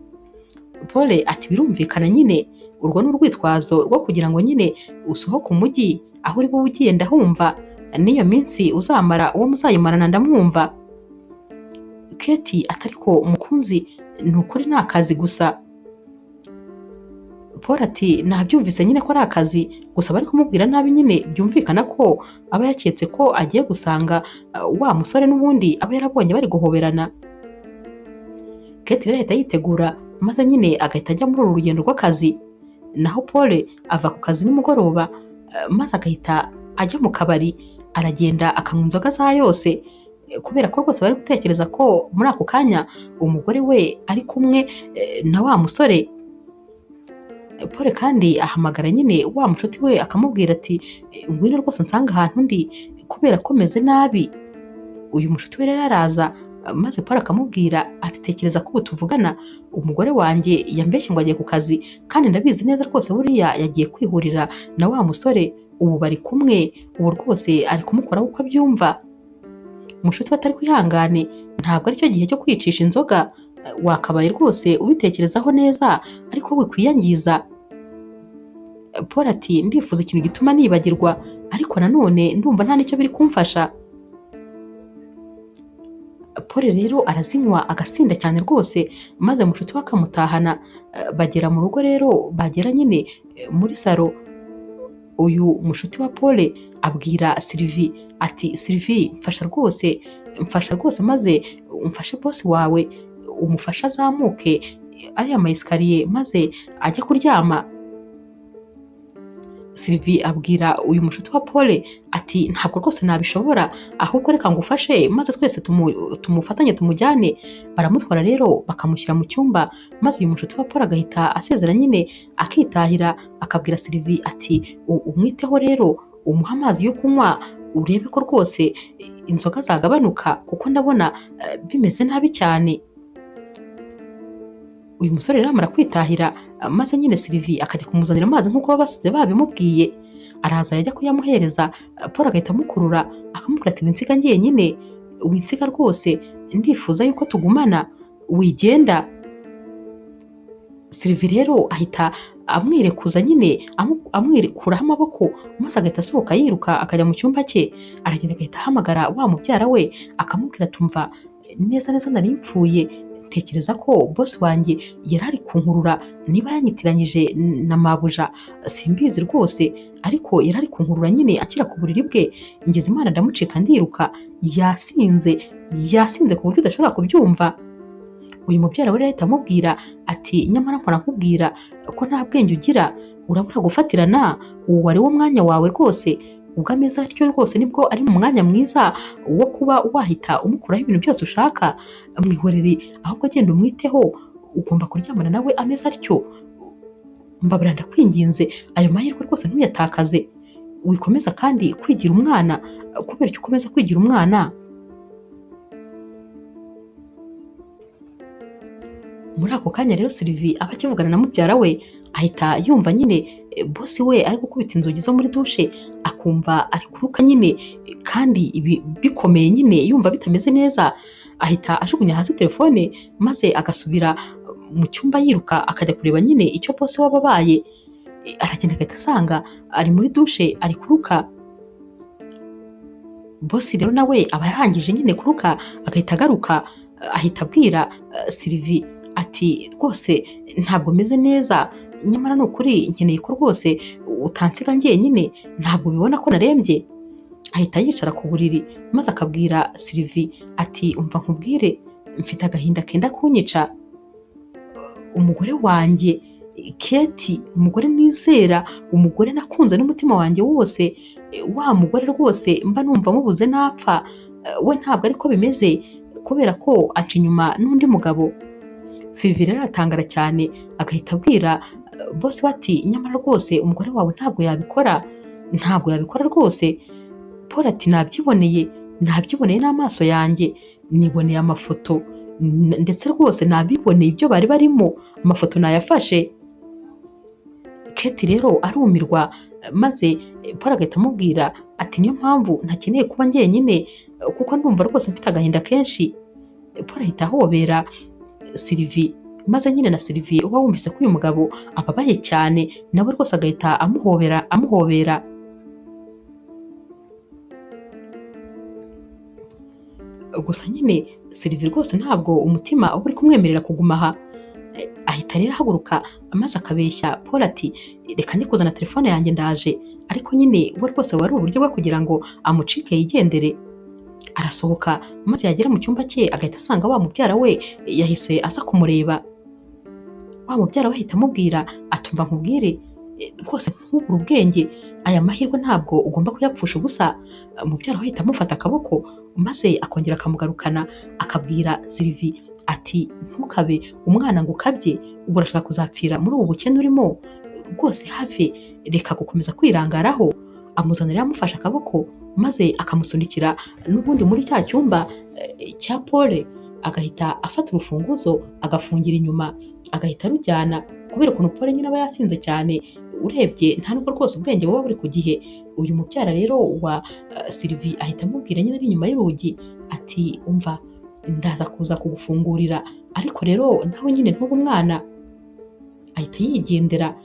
Paul ati birumvikana nyine, urwo ni urwitwazo rwo kugira ngo nyine usohoke umujyi, aho uri bube ugiye ndahumva, n'iyo minsi uzamara uwo muzayimarana ndamwumva. Kate ati ariko mukunzi ni ukuri ni akazi gusa. Paul ati nabyumvise nyine ko ari akazi gusa, bari kumubwira nabi nyine byumvikana ko aba yaketse ko agiye gusanga wa musore n'ubundi aba yarabonye bari guhoberana. Kate rero ahita yitegura maze nyine agahita ajya muri uru rugendo rw'akazi, naho Paul ava ku kazi nimugoroba maze agahita ajya mu kabari, aragenda akanywa inzoga za yose kubera ko rwose bari gutekereza ko muri ako kanya umugore we ari kumwe na wa musore. Paul kandi ahamagara nyine wa mushuti we akamubwira ati ngwino rwose unsanga ahantu ndi kubera ko meze nabi. Uyu mushuti we rero araza maze Paul akamubwira ati tekereza ko ubu tuvugana umugore wanjye yambeshye ngo agiye ku kazi, kandi ndabizi neza rwose buriya yagiye kwihurira na wa musore, ubu bari kumwe, ubu rwose ari kumukoraho uko abyumva. Mushuti we atari kwihangane, ntabwo aricyo gihe cyo kwicisha inzoga, wakabaye rwose ubitekerezaho neza ariko wikwiyangiza. Paul ati ndifuza ikintu gituma nibagirwa, ariko nanone ndumva nta nicyo biri kumfasha. Paul rero arazinywa agasinda cyane rwose maze mushuti we akamutahana. Bagera mu rugo rero, bagera nyine muri salo, uyu mushuti wa Paul abwira Sylvie ati Sylvie mfasha rwose maze umfashe boss wawe, umufasha azamuke ariya ma esikariye maze ajye kuryama. Sylvie abwira uyu mushuti wa Paul ati ntabwo rwose nabishobora, ahubwo reka ngufashe maze twese tumufatanye tumujyane. Baramutwara rero bakamushyira mu cyumba, maze uyu mushuti wa Paul agahita asezera nyine akitahira, akabwira Sylvie ati umwiteho rero, umuha amazi yo kunywa, urebe ko rwose inzoga zagabanuka kuko ndabona bimeze nabi cyane. Uyu musore rero amara kwitahira, maze nyine Sylvie akajya kumuzanira amazi nk'uko baba basize babimubwiye. Araza yajya kuyamuhereza, Paul agahita amukurura akamubwira ati winsiga njyenyine, winsiga rwose, ndifuza yuko tugumana, wigenda. Sylvie rero ahita amwirekuza nyine, amwikuraho amaboko, maze agahita asohoka yiruka akajya mu cyumba cye. Aragenda agahita ahamagara wa mubyara we akamubwira tumva neza neza nari mpfuye, tekereza ko boss wanjye yari ari kunkurura, niba yanyitiranyije na mabuja simbizi rwose, ariko yari ari kunkurura nyine akira ku buriri bwe, ngeze Imana ndamucika ndiruka, yasinze ku buryo udashobora kubyumva. Uyu mubyara we ahita amubwira ati nyamara mpora nkubwira ko nta bwenge ugira, urabura gufatirana, uwo wari wo mwanya wawe rwose, ubwo ameze atyo rwose nibwo ari mu mwanya mwiza wo kuba wahita umukuraho ibintu byose ushaka. Mwihorere ahubwo agenda umwiteho, ugomba kuryamana nawe ameze atyo. Mbabara ndakwinginze, ayo mahirwe rwose ntuyatakaze, wikomeza kandi kwigira umwana. Kubera icyo ukomeza kwigira umwana? Muri ako kanya rero Sylvie aba akivugana na mubyara we, ahita yumva nyine bosi we ari gukubita inzugi zo muri dushe, akumva ari kuruka nyine kandi bikomeye nyine, yumva bitameze neza. Ahita ajugunya hasi telefone, maze agasubira mu cyumba yiruka akajya kureba nyine icyo bosi we ababaye. Aragenda agahita asanga ari muri dushe ari kuruka. Bosi rero nawe aba yarangije nyine kuruka, agahita agaruka, ahita abwira Sylvie ati rwose ntabwo meze neza, nyamara ni ukuri nkeneye ko rwose utansiga njyenyine, ntabwo ubibona ko narembye? Ahita yicara ku buriri, maze akabwira Sylvie ati umva nkubwire, mfite agahinda kenda kunyica. Umugore wanjye Keti, umugore nizera, umugore nakunze n'umutima wanjye wose, wa mugore rwose mba numva mubuze napfa, we ntabwo ariko bimeze, kubera ko aca inyuma n'undi mugabo. Sylvie rero aratangara cyane, agahita abwira bosi we ati nyamara rwose umugore wawe ntabwo yabikora rwose. Paul ati nabyiboneye n'amaso yanjye, niboneye amafoto, ndetse rwose nabiboneye ibyo bari barimo, amafoto nayafashe. Keti rero arumirwa, maze Paul agahita amubwira ati niyo mpamvu ntakeneye kuba njyenyine, kuko ndumva rwose mfite agahinda kenshi. Paul ahita ahobera Sylvie, maze nyine na Sylvie uba wumvise ko uyu mugabo ababaye cyane, nawe rwose agahita amuhobera. Gusa nyine Sylvie rwose ntabwo umutima uba uri kumwemerera kuguma aha. Ahita rero ahaguruka, maze akabeshya Paul ati reka njye kuzana telefone yanjye ndaje, ariko nyine we rwose wari uburyo bwo kugira ngo amucike yigendere. Arasohoka, maze yagera mu cyumba cye agahita asanga wa mubyara we yahise aza kumureba. Wa mubyara we ahita amubwira atumva nkubwire, rwose ntubure ubwenge, aya mahirwe ntabwo ugomba kuyapfusha ubusa. Mubyara we ahita amufata akaboko, maze akongera akamugarukana, akabwira Sylvie ati ntukabe umwana ngo ukabye, ubwo urashaka kuzapfira muri ubu bukene urimo, rwose have, reka gukomeza kwirangaraho. Amuzanira amufashe akaboko, maze akamusunikira n'ubundi muri cya cyumba cya Paul, agahita afata urufunguzo agafungira inyuma, agahita arujyana, kubera ukuntu Paul nyine aba yasinze cyane, urebye nta nubwo rwose ubwenge buba buri ku gihe. Uyu mubyara rero wa Sylvie ahita amubwira nyine ari inyuma y'urugi ati umva, ndaza kuza kugufungurira, ariko rero nawe nyine ntube umwana. Ahita yigendera.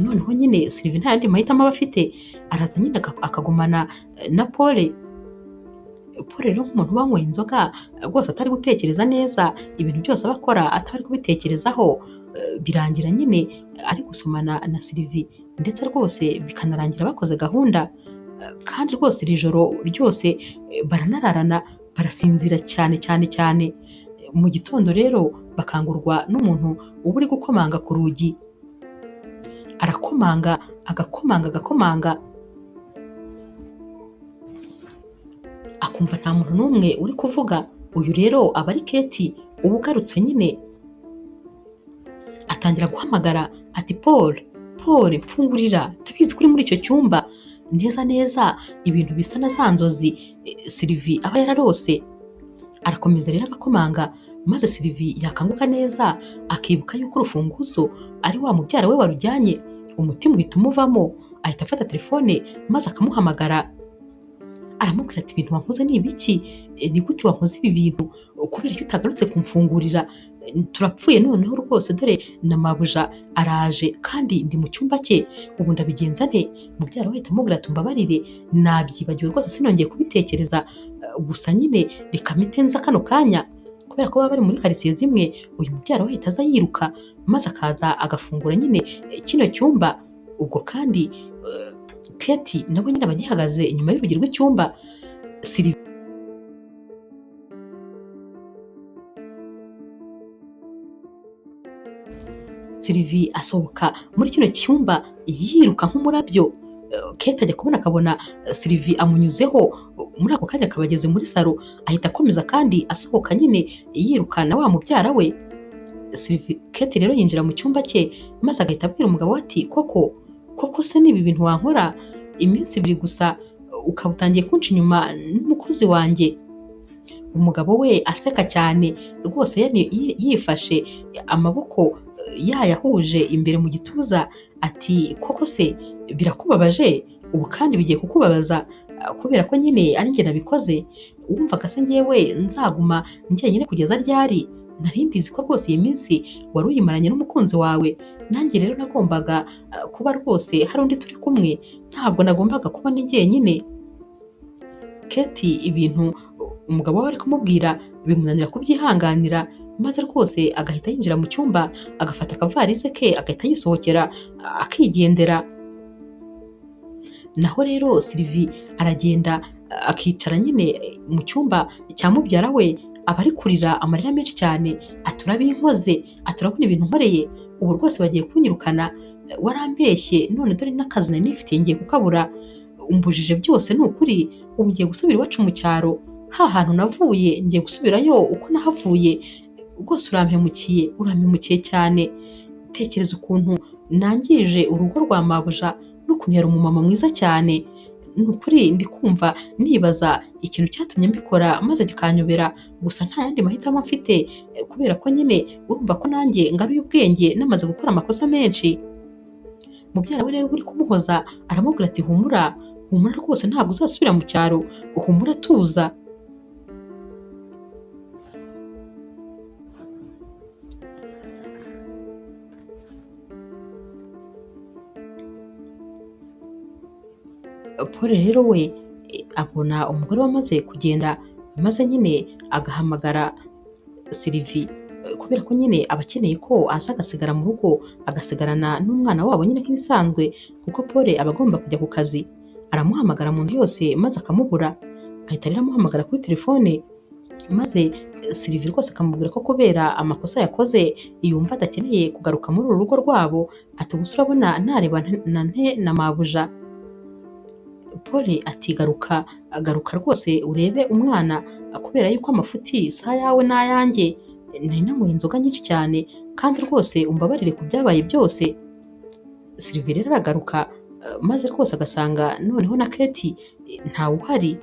Noneho nyine Sylvie nta yandi mahitamo aba afite, araza nyine akagumana na Paul. Paul rero nk'umuntu wanyweye inzoga rwose atari gutekereza neza, ibintu byose aba akora atari kubitekerezaho, birangira nyine ari gusomana na Sylvie, ndetse rwose bikanarangira bakoze gahunda. Kandi rwose iri joro ryose baranararana, barasinzira cyane. Mu gitondo rero bakangurwa n'umuntu uba uri gukomanga ku rugi. arakomanga, agakomanga, akumva nta muntu n'umwe uri kuvuga. Uyu rero aba ari Keti uba ugarutse nyine, atangira guhamagara ati Paul, mfungurira, ndabizi ko uri muri icyo cyumba. Neza ibintu bisa na za nzozi Sylvie aba yararose. Arakomeza rero agakomanga, maze Sylvie yakanguka neza akibuka yuko urufunguzo ari wa mubyara we warujyanye. Umutima uhita umuvamo, ahita afata telefone maze akamuhamagara. Aramubwira ati ibintu wankoze ni ibiki? Ni gute wankoze ibi bintu? Kubera ko utagarutse kumfungurira, turapfuye noneho rwose, dore na mabuja araje kandi ndi mu cyumba cye, ubu ndabigenza nte? Mubyara we ahita amubwira ati mbabarire, nabyibagiwe rwose, sinongeye kubitekereza, gusa nyine reka mpite nza kano kanya. Kubera ko baba bari muri karitsiye zimwe, uyu mubyara we ahita aza yiruka maze akaza agafungura nyine kino cyumba. Ubwo kandi Keti nawe nyine aba agihagaze inyuma y'urugi rw'icyumba. Sylvie asohoka muri kino cyumba yiruka nk'umurabyo. Keti ajya kubona akabona Sylvie amunyuzeho, muri ako kanya akaba ageze muri salo, ahita akomeza kandi asohoka nyine yirukana wa mubyara we. Keti rero yinjira mu cyumba cye maze agahita abwira umugabo we ati koko se n'ibi bintu wankora? Iminsi 2 gusa ukaba utangiye kunca inyuma n'umukozi wanjye. Umugabo we aseka cyane rwose, yifashe amaboko yayahuje imbere mu gituza ati koko se birakubabaje? Ubu kandi bigiye kukubabaza kubera ko nyine ari njye nabikoze? Wumvaga se njyewe nzaguma njyenyine kugeza ryari? Nari mbizi ko rwose iyi minsi wari uyimaranye n'umukunzi wawe, nanjye rero nagombaga kuba rwose hari undi turi kumwe, ntabwo nagombaga kuba ndi jyenyine. Keti ibintu umugabo we ari kumubwira bimunanira kubyihanganira, maze rwose agahita yinjira mu cyumba, agafata akavarise ke agahita yisohokera akigendera. Naho rero Sylvie aragenda akicara nyine mu cyumba cya mubyara we, aba ari kurira amarira menshi cyane, ati urabinkoze, ati urabona ibintu nkoreye, ubu rwose bagiye kunyirukana, warambeshye, none dore n'akazi nari nifitiye ngiye kukabura, umbujije byose ni ukuri, ubu ngiye gusubira iwacu mu cyaro, ha hantu navuye ngiye gusubirayo uko nahavuye, rwose urampemukiye cyane. Tekereza ukuntu nangije urugo rwa mabuja n'ukuntu yari umumama mwiza cyane. Ni ukuri ndi kumva nibaza ikintu cyatumye mbikora maze kikanyobera, gusa nta yandi mahitamo mfite, kubera ko nyine urumva ko nanjye ngaruye ubwenge namaze gukora amakosa menshi. Mubyara we rero uri kumuhoza aramubwira ati humura rwose, ntabwo uzasubira mu cyaro, humura tuza. Paul rero we abona umugore wamaze kugenda, maze nyine agahamagara Sylvie, kubera ko nyine aba akeneye ko aza agasigara mu rugo, agasigarana n'umwana wabo nyine nk'ibisanzwe, kuko Paul aba agomba kujya ku kazi. Aramuhamagara mu nzu yose maze akamubura, agahita rero amuhamagara kuri telefone, maze Sylvie rwose akamubwira ko kubera amakosa yakoze yumva adakeneye kugaruka muri uru rugo rwabo, ati gusa urabona nareba na mabuja. Paul ati garuka rwose urebe umwana, kubera yuko amafuti si ayawe n'ayanjye, nari nanyweye inzoga nyinshi cyane, kandi rwose umbabarire ku byabaye byose. Sylvie rero aragaruka, maze rwose agasanga noneho na Keti ntawe uhari.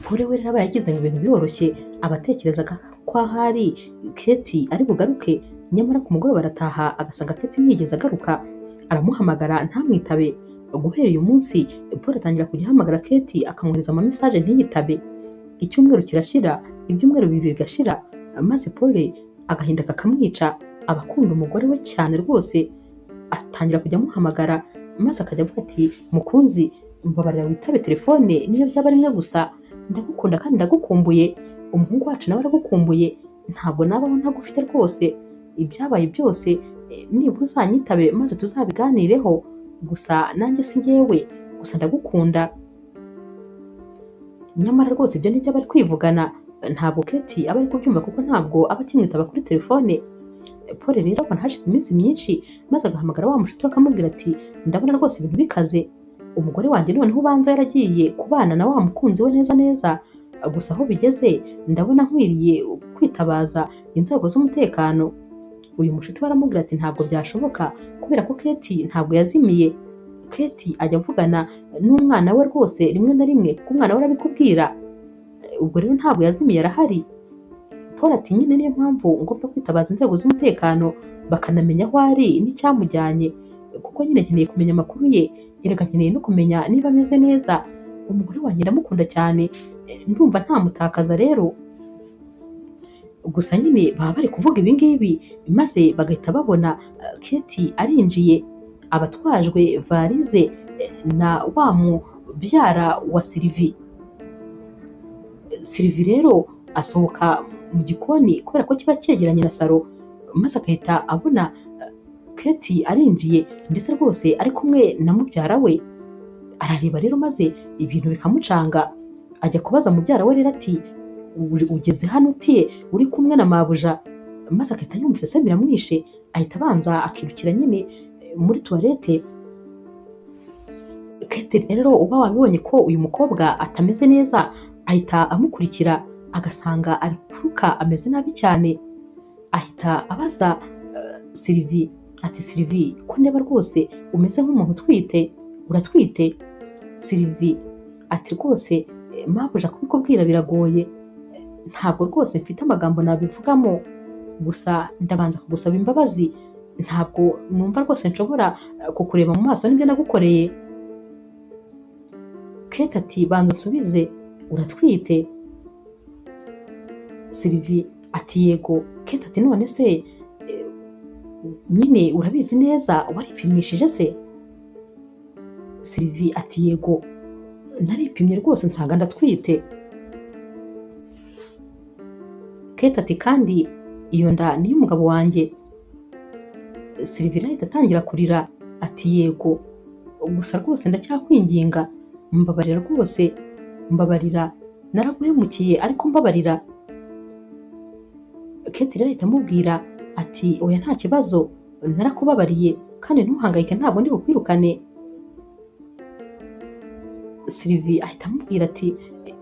Paul we rero aba yagize ngo ibintu biroroshye, abatekerezaga ko ahari Keti ari bugaruke, nyamara ku mugoroba arataha agasanga Keti ntiyigeze agaruka. Aramuhamagara ntamwitabe. Guhera uyu munsi Paul atangira kujya ahamagara Keti akamwohereza amamesaje ntiyitabe. Icyumweru kirashira, ibyumweru 2 bigashira, maze Paul agahinda kakamwica, abakunda umugore we cyane rwose, atangira kujya amuhamagara, maze akajya avuga ati mukunzi, mbabarira witabe telefone niyo byaba rimwe gusa, ndagukunda kandi ndagukumbuye, umuhungu wacu nawe aragukumbuye, ntabwo nabaho ntagufite rwose, ibyabaye byose nibura uzanyitabe maze tuzabiganireho, gusa nanjye si njyewe, gusa ndagukunda. Nyamara rwose ibyo nibyo bari kwivugana, ntabwo Keti aba ari kubyumva kuko ntabwo aba akimwitaba kuri telefone. Paul rero abona hashize iminsi myinshi maze agahamagara wa mushuti we akamubwira ati ndabona rwose ibintu bikaze, umugore wanjye noneho ubanza yaragiye kubana na wa mukunzi we neza neza, gusa aho bigeze ndabona nkwiriye kwitabaza inzego z'umutekano. Uyu mushuti we aramubwira ati ntabwo byashoboka kubera ko Keti ntabwo yazimiye. Keti ajya avugana n'umwana we rwose rimwe na rimwe kuko umwana we arabikubwira, ubwo rero ntabwo yazimiye arahari. Paul ati nyine niyo mpamvu ngomba kwitabaza inzego z'umutekano bakanamenya aho ari n'icyamujyanye, kuko nyine nkeneye kumenya amakuru ye, erega nkeneye no kumenya niba ameze neza. Umugore wanjye ndamukunda cyane, ndumva ntamutakaza rero. Gusa nyine baba bari kuvuga ibi ngibi maze bagahita babona Keti arinjiye abatwajwe varize na wa mubyara wa Sylvie. Sylvie rero asohoka mu gikoni kubera ko kiba cyegeranye na salo, maze agahita abona Keti arinjiye ndetse rwose ari kumwe na mubyara we. Arareba rero maze ibintu bikamucanga, ajya kubaza mubyara we rero ati ugeze hano utiye uri kumwe na mabuja, maze agahita yumva isese biramwishe, ahita abanza akirukira nyine muri tuwarete. Keti rero uba wabibonye ko uyu mukobwa atameze neza, ahita amukurikira agasanga ari kuruka ameze nabi cyane, ahita abaza Sylvie ati Sylvie ko ndeba rwose umeze nk'umuntu utwite, uratwite? Sylvie ati rwose mabuja kubikubwira biragoye, ntabwo rwose mfite amagambo nabivugamo, gusa ndabanza kugusaba imbabazi, ntabwo numva rwose nshobora kukureba mu maso n'ibyo nagukoreye. Keti ati banza unsubize, uratwite? Sylvie ati yego. Keti ati none se nyine urabizi neza waripimishije se? Sylvie ati yego naripimye rwose nsanga ndatwite. Keti ati kandi iyo nda ni iy'umugabo wanjye? Sylvie ahita atangira kurira ati yego, gusa rwose ndacyakwinginga, mbabarira rwose, mbabarira, naraguhemukiye ariko mbabarira. Keti rero ahita amubwira ati oya nta kibazo, narakubabariye kandi ntuhangayike ntabwo ndi bukwirukane. Sylvie ahita amubwira ati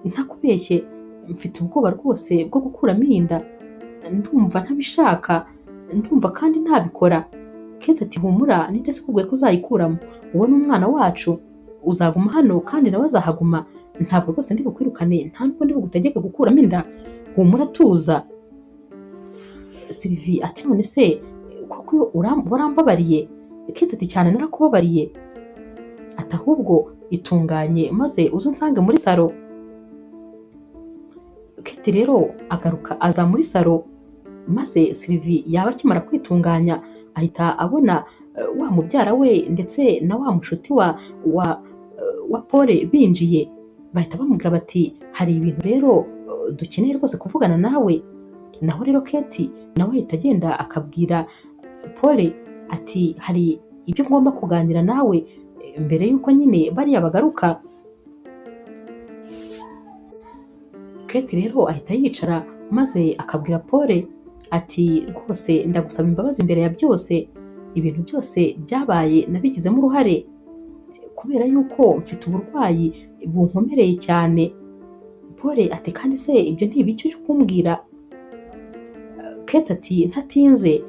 ntakubeshye mfite ubwoba rwose bwo gukuramo iyi nda, ndumva ntabishaka, ndumva kandi ntabikora. Keti ati humura, ninde se ukubwiye ko uzayikuramo? Uwo ni umwana wacu, uzaguma hano kandi nawe azahaguma, ntabwo rwose ndi bukwirukane, nta nubwo ndi bugutegeke gukuramo inda, humura tuza. Sylvie ati none se koko warambabariye? Keti ati cyane narakubabariye. Ati ahubwo itunganye maze uze unsange muri salo. Keti rero agaruka aza muri salo, maze Sylvie yaba akimara kwitunganya ahita abona wa mubyara we ndetse na wa mushuti wa Paul binjiye, bahita bamubwira bati hari ibintu rero dukeneye rwose kuvugana nawe. Naho rero Keti nawe ahita agenda akabwira Paul ati hari ibyo ngomba kuganira nawe mbere y'uko nyine bariya bagaruka. Keti rero ahita yicara maze akabwira Paul ati rwose ndagusaba imbabazi imbere ya byose, ibintu byose byabaye nabigizemo uruhare kubera yuko mfite uburwayi bunkomereye cyane. Paul ati kandi se ibyo ntibiki uri kumbwira? Keti ati ntatinze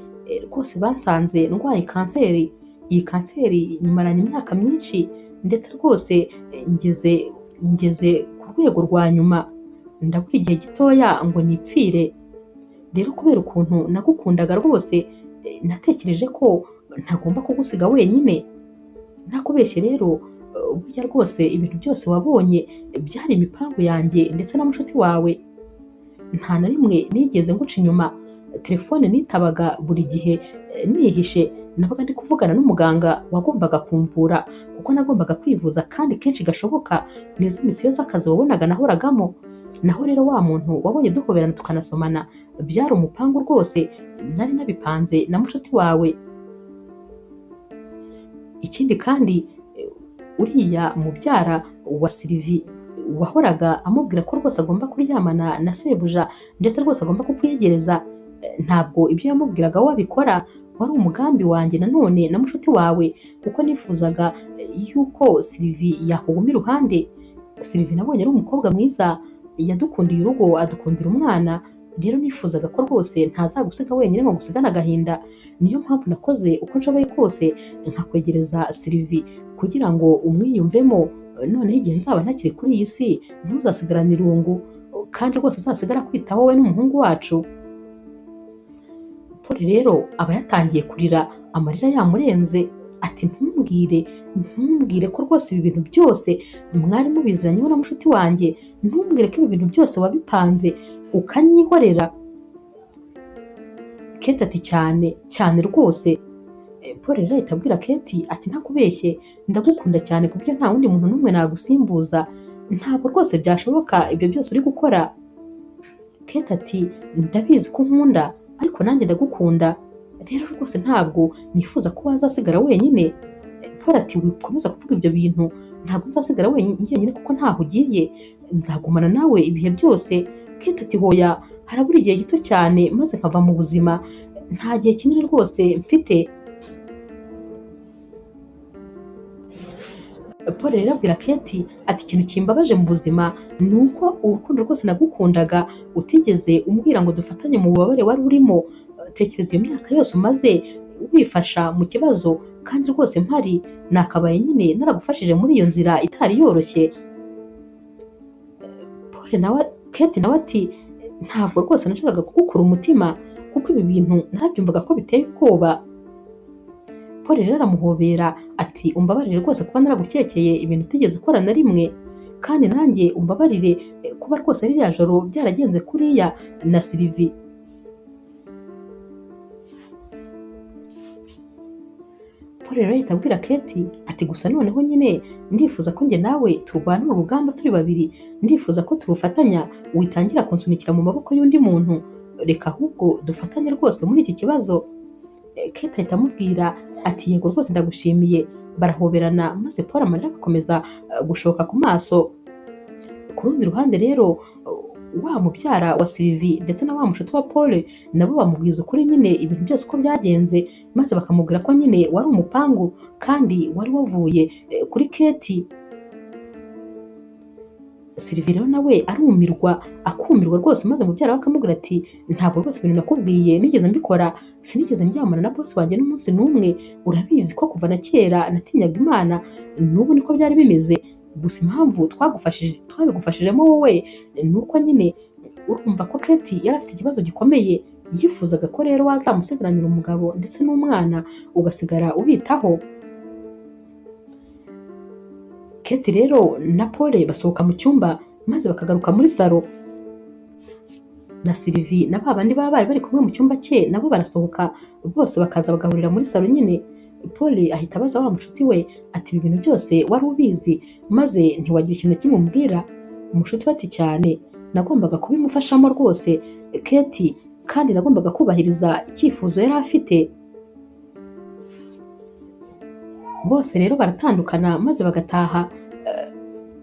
rwose bansanze ndwaye kanseri, iyi kanseri nyimaranye imyaka myinshi ndetse rwose ngeze ku rwego rwa nyuma, ndabura igihe gitoya ngo nipfire. Rero kubera ukuntu nagukundaga rwose natekereje ko ntagomba kugusiga wenyine, ntakubeshye rero burya rwose ibintu byose wabonye byari imipangu yanjye ndetse na mushuti wawe, nta na rimwe nigeze nguca inyuma. Telefone nitabaga buri gihe nihishe, nabaga ndi kuvugana n'umuganga wagombaga kumvura kuko nagombaga kwivuza kandi kenshi gashoboka, nizo misiyo z'akazi wabonaga nahoragamo. Naho rero wa muntu wabonye duhoberana tukanasomana byari umupangu rwose nari nabipanze na mushuti wawe. Ikindi kandi uriya mubyara wa Sylvie wahoraga amubwira ko rwose agomba kuryamana na sebuja ndetse rwose agomba kukwiyegereza. Ntabwo ibyo yamubwiraga wabikora, wari umugambi wanjye nanone na mushuti wawe, kuko nifuzaga yuko Sylvie yakuguma iruhande. Sylvie nabonye ari umukobwa mwiza, yadukundiye urugo, adukundira umwana, rero nifuzaga ko rwose ntazagusiga wenyine ngo ngusigane agahinda. Niyo mpamvu nakoze uko nshoboye kose nkakwegereza Sylvie kugira ngo umwiyumvemo, noneho igihe nzaba ntakiri kuri iyi si ntuzasigarane irungu, kandi rwose azasigara kwitaho wowe n'umuhungu wacu. Paul rero aba yatangiye kurira, amarira yamurenze, ati ntumbwire ko rwose ibi bintu byose mwari mubiziranyeho na mushuti wanjye, ntumbwire ko ibi bintu byose wabipanze ukanyihorera. Kate ati cyane cyane rwose. Paul rero ahita abwira Kate ati ntakubeshye, ndagukunda cyane ku buryo nta wundi muntu n'umwe nagusimbuza, ntabwo rwose byashoboka ibyo byose uri gukora. Kate ati ndabizi ko nkunda, ariko nanjye ndagukunda, rero rwose ntabwo nifuza ko wazasigara wenyine. Paul ati wikomeza kuvuga ibyo bintu, ntabwo nzasigara wenyine kuko ntaho ugiye, nzagumana nawe ibihe byose. Kate ati hoya, harabura igihe gito cyane maze nkava mu buzima, nta gihe kinini rwose mfite. Paul rero abwira Kate ati ikintu kimbabaje mu buzima ni uko urukundo rwose nagukundaga utigeze umbwira ngo dufatanye mu bubabare wari urimo. Tekereza iyo myaka yose umaze wifasha mu kibazo, kandi rwose mpari, nakabaye nyine naragufashije muri iyo nzira itari yoroshye. Kate nawe ati ntabwo rwose nashakaga kugukura umutima, kuko ibi bintu narabyumvaga ko biteye ubwoba. Paul rero aramuhobera ati umbabarire rwose kuba naragukekeye ibintu utigeze ukora na rimwe, kandi nanjye umbabarire kuba rwose ririya joro byaragenze kuriya na Sylvie. Paul rero ahita abwira Kate ati gusa noneho nyine ndifuza ko njye nawe turwana urugamba turi babiri, ndifuza ko turufatanya, witangira kunsunikira mu maboko y'undi muntu, reka ahubwo dufatanye rwose muri iki kibazo. Kate ahita amubwira ati yego rwose ndagushimiye. Barahoberana maze Paul amarira agakomeza gushoka ku maso. Ku rundi ruhande rero wa mubyara wa Sylvie ndetse na wa mushuti wa Paul nabo bamubwiza ukuri nyine ibintu byose uko byagenze, maze bakamubwira ko nyine wari umupangu kandi wari wavuye kuri Kate. Sylvie rero nawe arumirwa, akumirwa rwose, maze mubyara we akamubwira ati ntabwo rwose ibintu nakubwiye nigeze mbikora, sinigeze ndyamana na boss wanjye n'umunsi n'umwe, urabizi ko kuva na kera natinyaga Imana, n'ubu niko byari bimeze, gusa impamvu twabigufashijemo wowe ni uko nyine urumva ko Kate yari afite ikibazo gikomeye, yifuzaga ko rero wazamusigaranira umugabo ndetse n'umwana ugasigara ubitaho. Kate rero na Paul basohoka mu cyumba maze bakagaruka muri salo, na Sylvie na babandi baba bari kumwe mu cyumba cye nabo barasohoka, bose bakaza bagahurira muri salo nyine. Paul ahita abaza wa mushuti we ati ibi bintu byose wari ubizi maze ntiwagira ikintu kimwe umbwira? Umushuti we ati cyane, nagombaga kubimufashamo rwose Kate, kandi nagombaga kubahiriza icyifuzo yari afite. Bose rero baratandukana maze bagataha.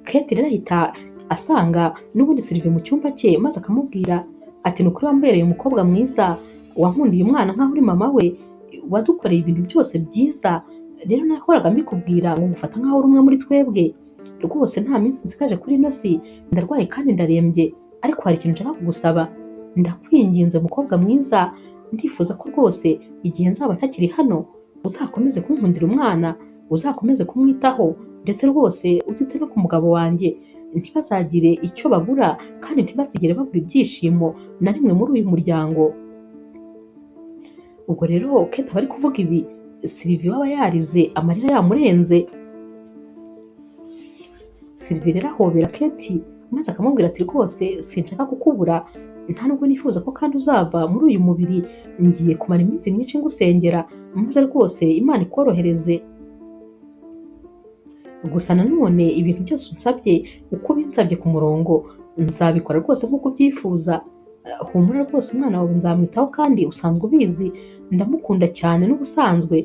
Kate rero ahita asanga n'ubundi Sylvie mu cyumba cye maze akamubwira ati ni ukuri wambereye umukobwa mwiza, wankundiye umwana nk'aho uri mama we, wadukoreye ibintu byose byiza, rero nahoraga mbikubwira ngo ngufata nk'aho uri umwe muri twebwe, rwose nta minsi nsigaje kuri ino si, ndarwaye kandi ndarembye, ariko hari ikintu nshaka kugusaba, ndakwinginze mukobwa mwiza, ndifuza ko rwose igihe nzaba ntakiri hano uzakomeze kunkundira umwana, uzakomeze kumwitaho, ndetse rwose uzite no ku mugabo wanjye, ntibazagire icyo babura kandi ntibazigere babura ibyishimo na rimwe muri uyu muryango. Ubwo rero Kate aba ari kuvuga ibi, Sylvie waba yarize amarira yamurenze. Sylvie rero ahobera Kate maze akamubwira ati rwose sinshaka kukubura, nta nubwo nifuza ko kandi uzava muri uyu mubiri, ngiye kumara iminsi myinshi ngusengera, maze rwose Imana ikorohereze. Gusa nanone ibintu byose unsabye uko binsabye ku murongo nzabikora rwose nk'uko ubyifuza, humura rwose umwana wawe nzamwitaho kandi usanzwe ubizi ndamukunda cyane n'ubusanzwe.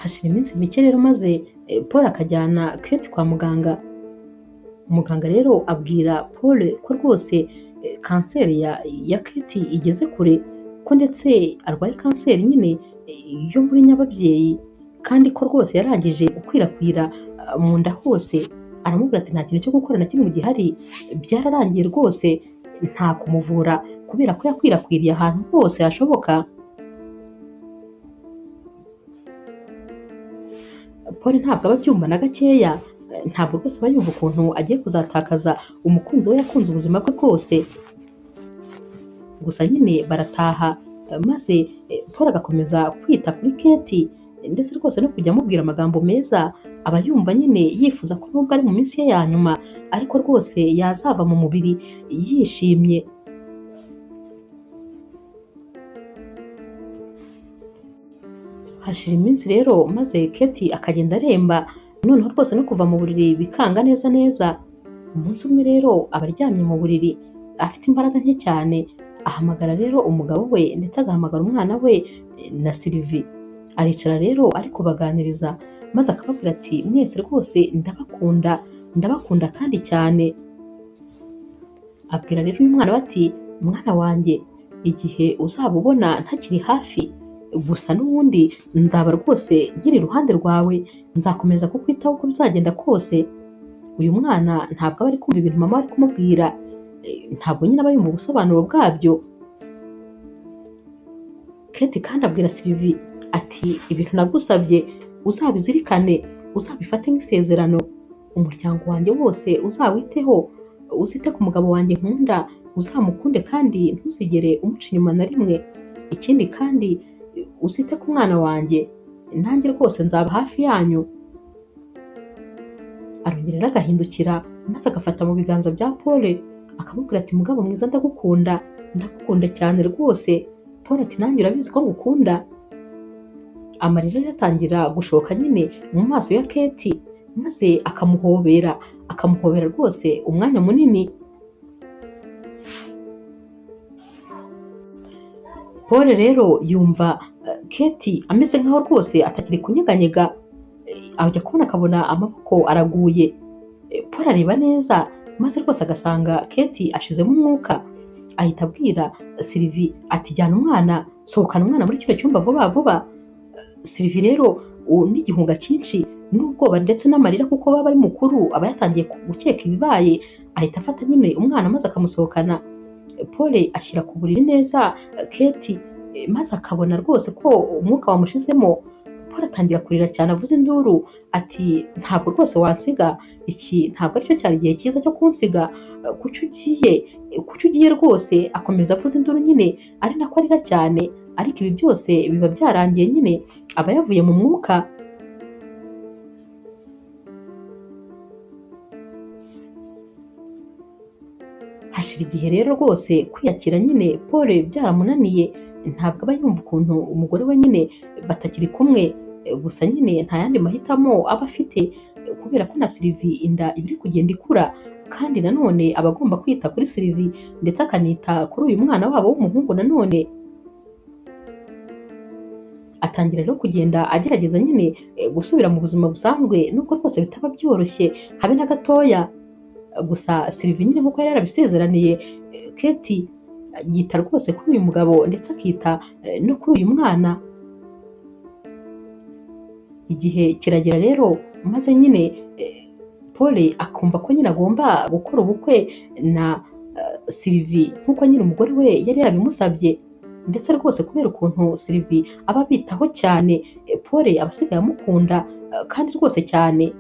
Hashira iminsi mike rero maze Paul akajyana Kate kwa muganga. Umuganga rero abwira Paul ko rwose kanseri ya Kate igeze kure, ko ndetse arwaye kanseri nyine yo muri nyababyeyi, kandi ko rwose yarangije gukwirakwira mu nda hose. Aramubwira ati nta kintu cyo gukora na kimwe gihari, byararangiye rwose, nta kumuvura kubera ko yakwirakwiriye ahantu hose hashoboka. Paul ntabwo aba abyumva na gakeya, ntabwo rwose aba yumva ukuntu agiye kuzatakaza umukunzi we yakunze ubuzima bwe bwose. Gusa nyine barataha, maze Paul agakomeza kwita kuri Kate ndetse rwose no kujya amubwira amagambo meza. Aba yumva nyine yifuza ko nubwo ari mu minsi ye ya nyuma, ariko rwose yazava mu mubiri yishimye. Hashira iminsi rero maze Kate akagenda aremba, noneho rwose no kuva mu buriri bikanga neza neza. Umunsi umwe rero aba aryamye mu buriri afite imbaraga nke cyane, ahamagara rero umugabo we ndetse agahamagara umwana we na Sylvie. Aricara rero ari kubaganiriza, maze akababwira ati mwese rwose ndabakunda kandi cyane. Abwira rero uyu mwana we ati mwana wanjye, igihe uzaba ubona ntakiri hafi, gusa n'ubundi nzaba rwose nkiri iruhande rwawe, nzakomeza kukwitaho uko bizagenda kose. Uyu mwana ntabwo aba ari kumva ibintu mama ari kumubwira, ntabwo nyine aba yumva ubusobanuro bwabyo. Kate kandi abwira Sylvie ati ibintu nagusabye uzabizirikane, uzabifate nk'isezerano. Umuryango wanjye wose uzawiteho, uzite ku mugabo wanjye nkunda, uzamukunde kandi ntuzigere umuca inyuma na rimwe. Ikindi kandi uzite ku mwana wanjye, nanjye rwose nzaba hafi yanyu. Arongera rero agahindukira maze agafata mu biganza bya Paul akamubwira ati mugabo mwiza, ndagukunda cyane rwose. Paul ati nanjye urabizi ko ngukunda. Amarira yatangira gushoka nyine mu maso ya Kate, maze akamuhobera rwose umwanya munini. Paul rero yumva Kate ameze nkaho rwose atakiri kunyeganyega, ajya kubona akabona amaboko araguye. Paul areba neza maze rwose agasanga Kate ashizemo umwuka. Ahita abwira Sylvie ati jyana umwana, sohokana umwana muri kino cyumba vuba vuba. Sylvie rero n'igihunga cyinshi n'ubwoba ndetse n'amarira, kuko baba ari mukuru aba yatangiye gukeka ibibaye, ahita afata nyine umwana maze akamusohokana. Paul ashyira ku buriri neza Kate, maze akabona rwose ko umwuka wamushizemo. Paul atangira kurira cyane avuze induru ati ntabwo rwose wansiga, iki ntabwo aricyo cyari igihe cyiza cyo kunsiga, kuki ugiye rwose. Akomeza avuze induru nyine ari nako arira cyane, ariko ibi byose biba byarangiye nyine aba yavuye mu mwuka. Hashira igihe rero rwose kwiyakira nyine Paul byaramunaniye, ntabwo aba yumva ukuntu umugore we nyine batakiri kumwe. Gusa nyine nta yandi mahitamo aba afite, kubera ko na Sylvie inda iba iri kugenda ikura, kandi nanone aba agomba kwita kuri Sylvie ndetse akanita kuri uyu mwana wabo w'umuhungu. Nanone atangira rero kugenda agerageza nyine gusubira mu buzima busanzwe, nubwo rwose bitaba byoroshye habe na gatoya. Gusa Sylvie nyine nk'uko yari yarabisezeraniye Kate, yita rwose kuri uyu mugabo ndetse akita no kuri uyu mwana. Igihe kiragera rero maze nyine Paul akumva ko nyine agomba gukora ubukwe na Sylvie nk'uko nyine umugore we yari yarabimusabye. Ndetse rwose kubera ukuntu Sylvie aba abitaho cyane, Paul aba asigaye amukunda kandi rwose cyane.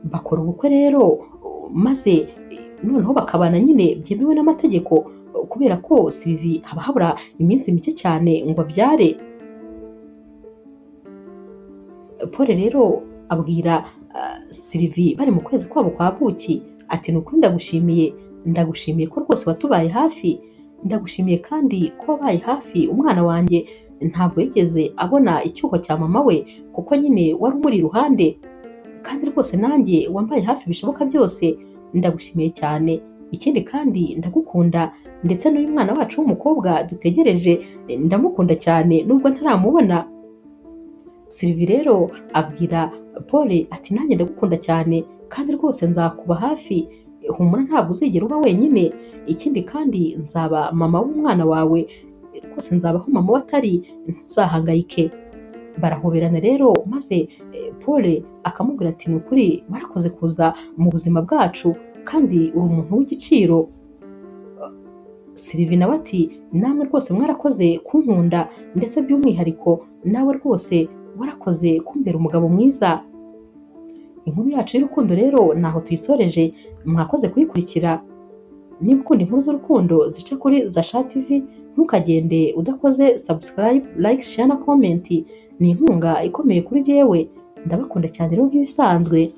Bakora ubukwe rero maze noneho bakabana nyine byemewe n'amategeko, kubera ko Sylvie haba habura iminsi mike cyane ngo abyare. Paul rero abwira Sylvie bari mu kwezi kwabo kwa buki ati nukuri ndagushimiye ko rwose watubaye hafi, ndagushimiye kandi ko wabaye hafi umwana wanjye. Ntabwo yigeze abona icyuho cya mama we, kuko nyine wari umuri iruhande, kandi rwose nanjye wambaye hafi bishoboka byose. Ndagushimiye cyane, ikindi kandi ndagukunda, ndetse n'uyu mwana wacu w'umukobwa dutegereje ndamukunda cyane nubwo ntaramubona. Sylvie rero abwira Paul ati nanjye ndagukunda cyane kandi rwose nzakuba hafi, humura ntabwo uzigera uba wenyine, ikindi kandi nzaba mama w'umwana wawe, rwose nzabaho mama we atari, ntuzahangayike. Barahoberana rero maze Paul akamubwira ati ni ukuri warakoze kuza mu buzima bwacu kandi uri umuntu w'igiciro. Sylvie nawe ati namwe rwose mwarakoze kunkunda ndetse by'umwihariko nawe rwose warakoze kumbera umugabo mwiza. Inkuru yacu y'urukundo rero naho tuyisoreje, mwakoze kuyikurikira. Niba ukunda inkuru z'urukundo zica kuri Zasha TV, ntukagende udakoze subscribe, like, share na comment. Ni inkunga ikomeye kuri jyewe. Ndabakunda cyane rero nk'ibisanzwe.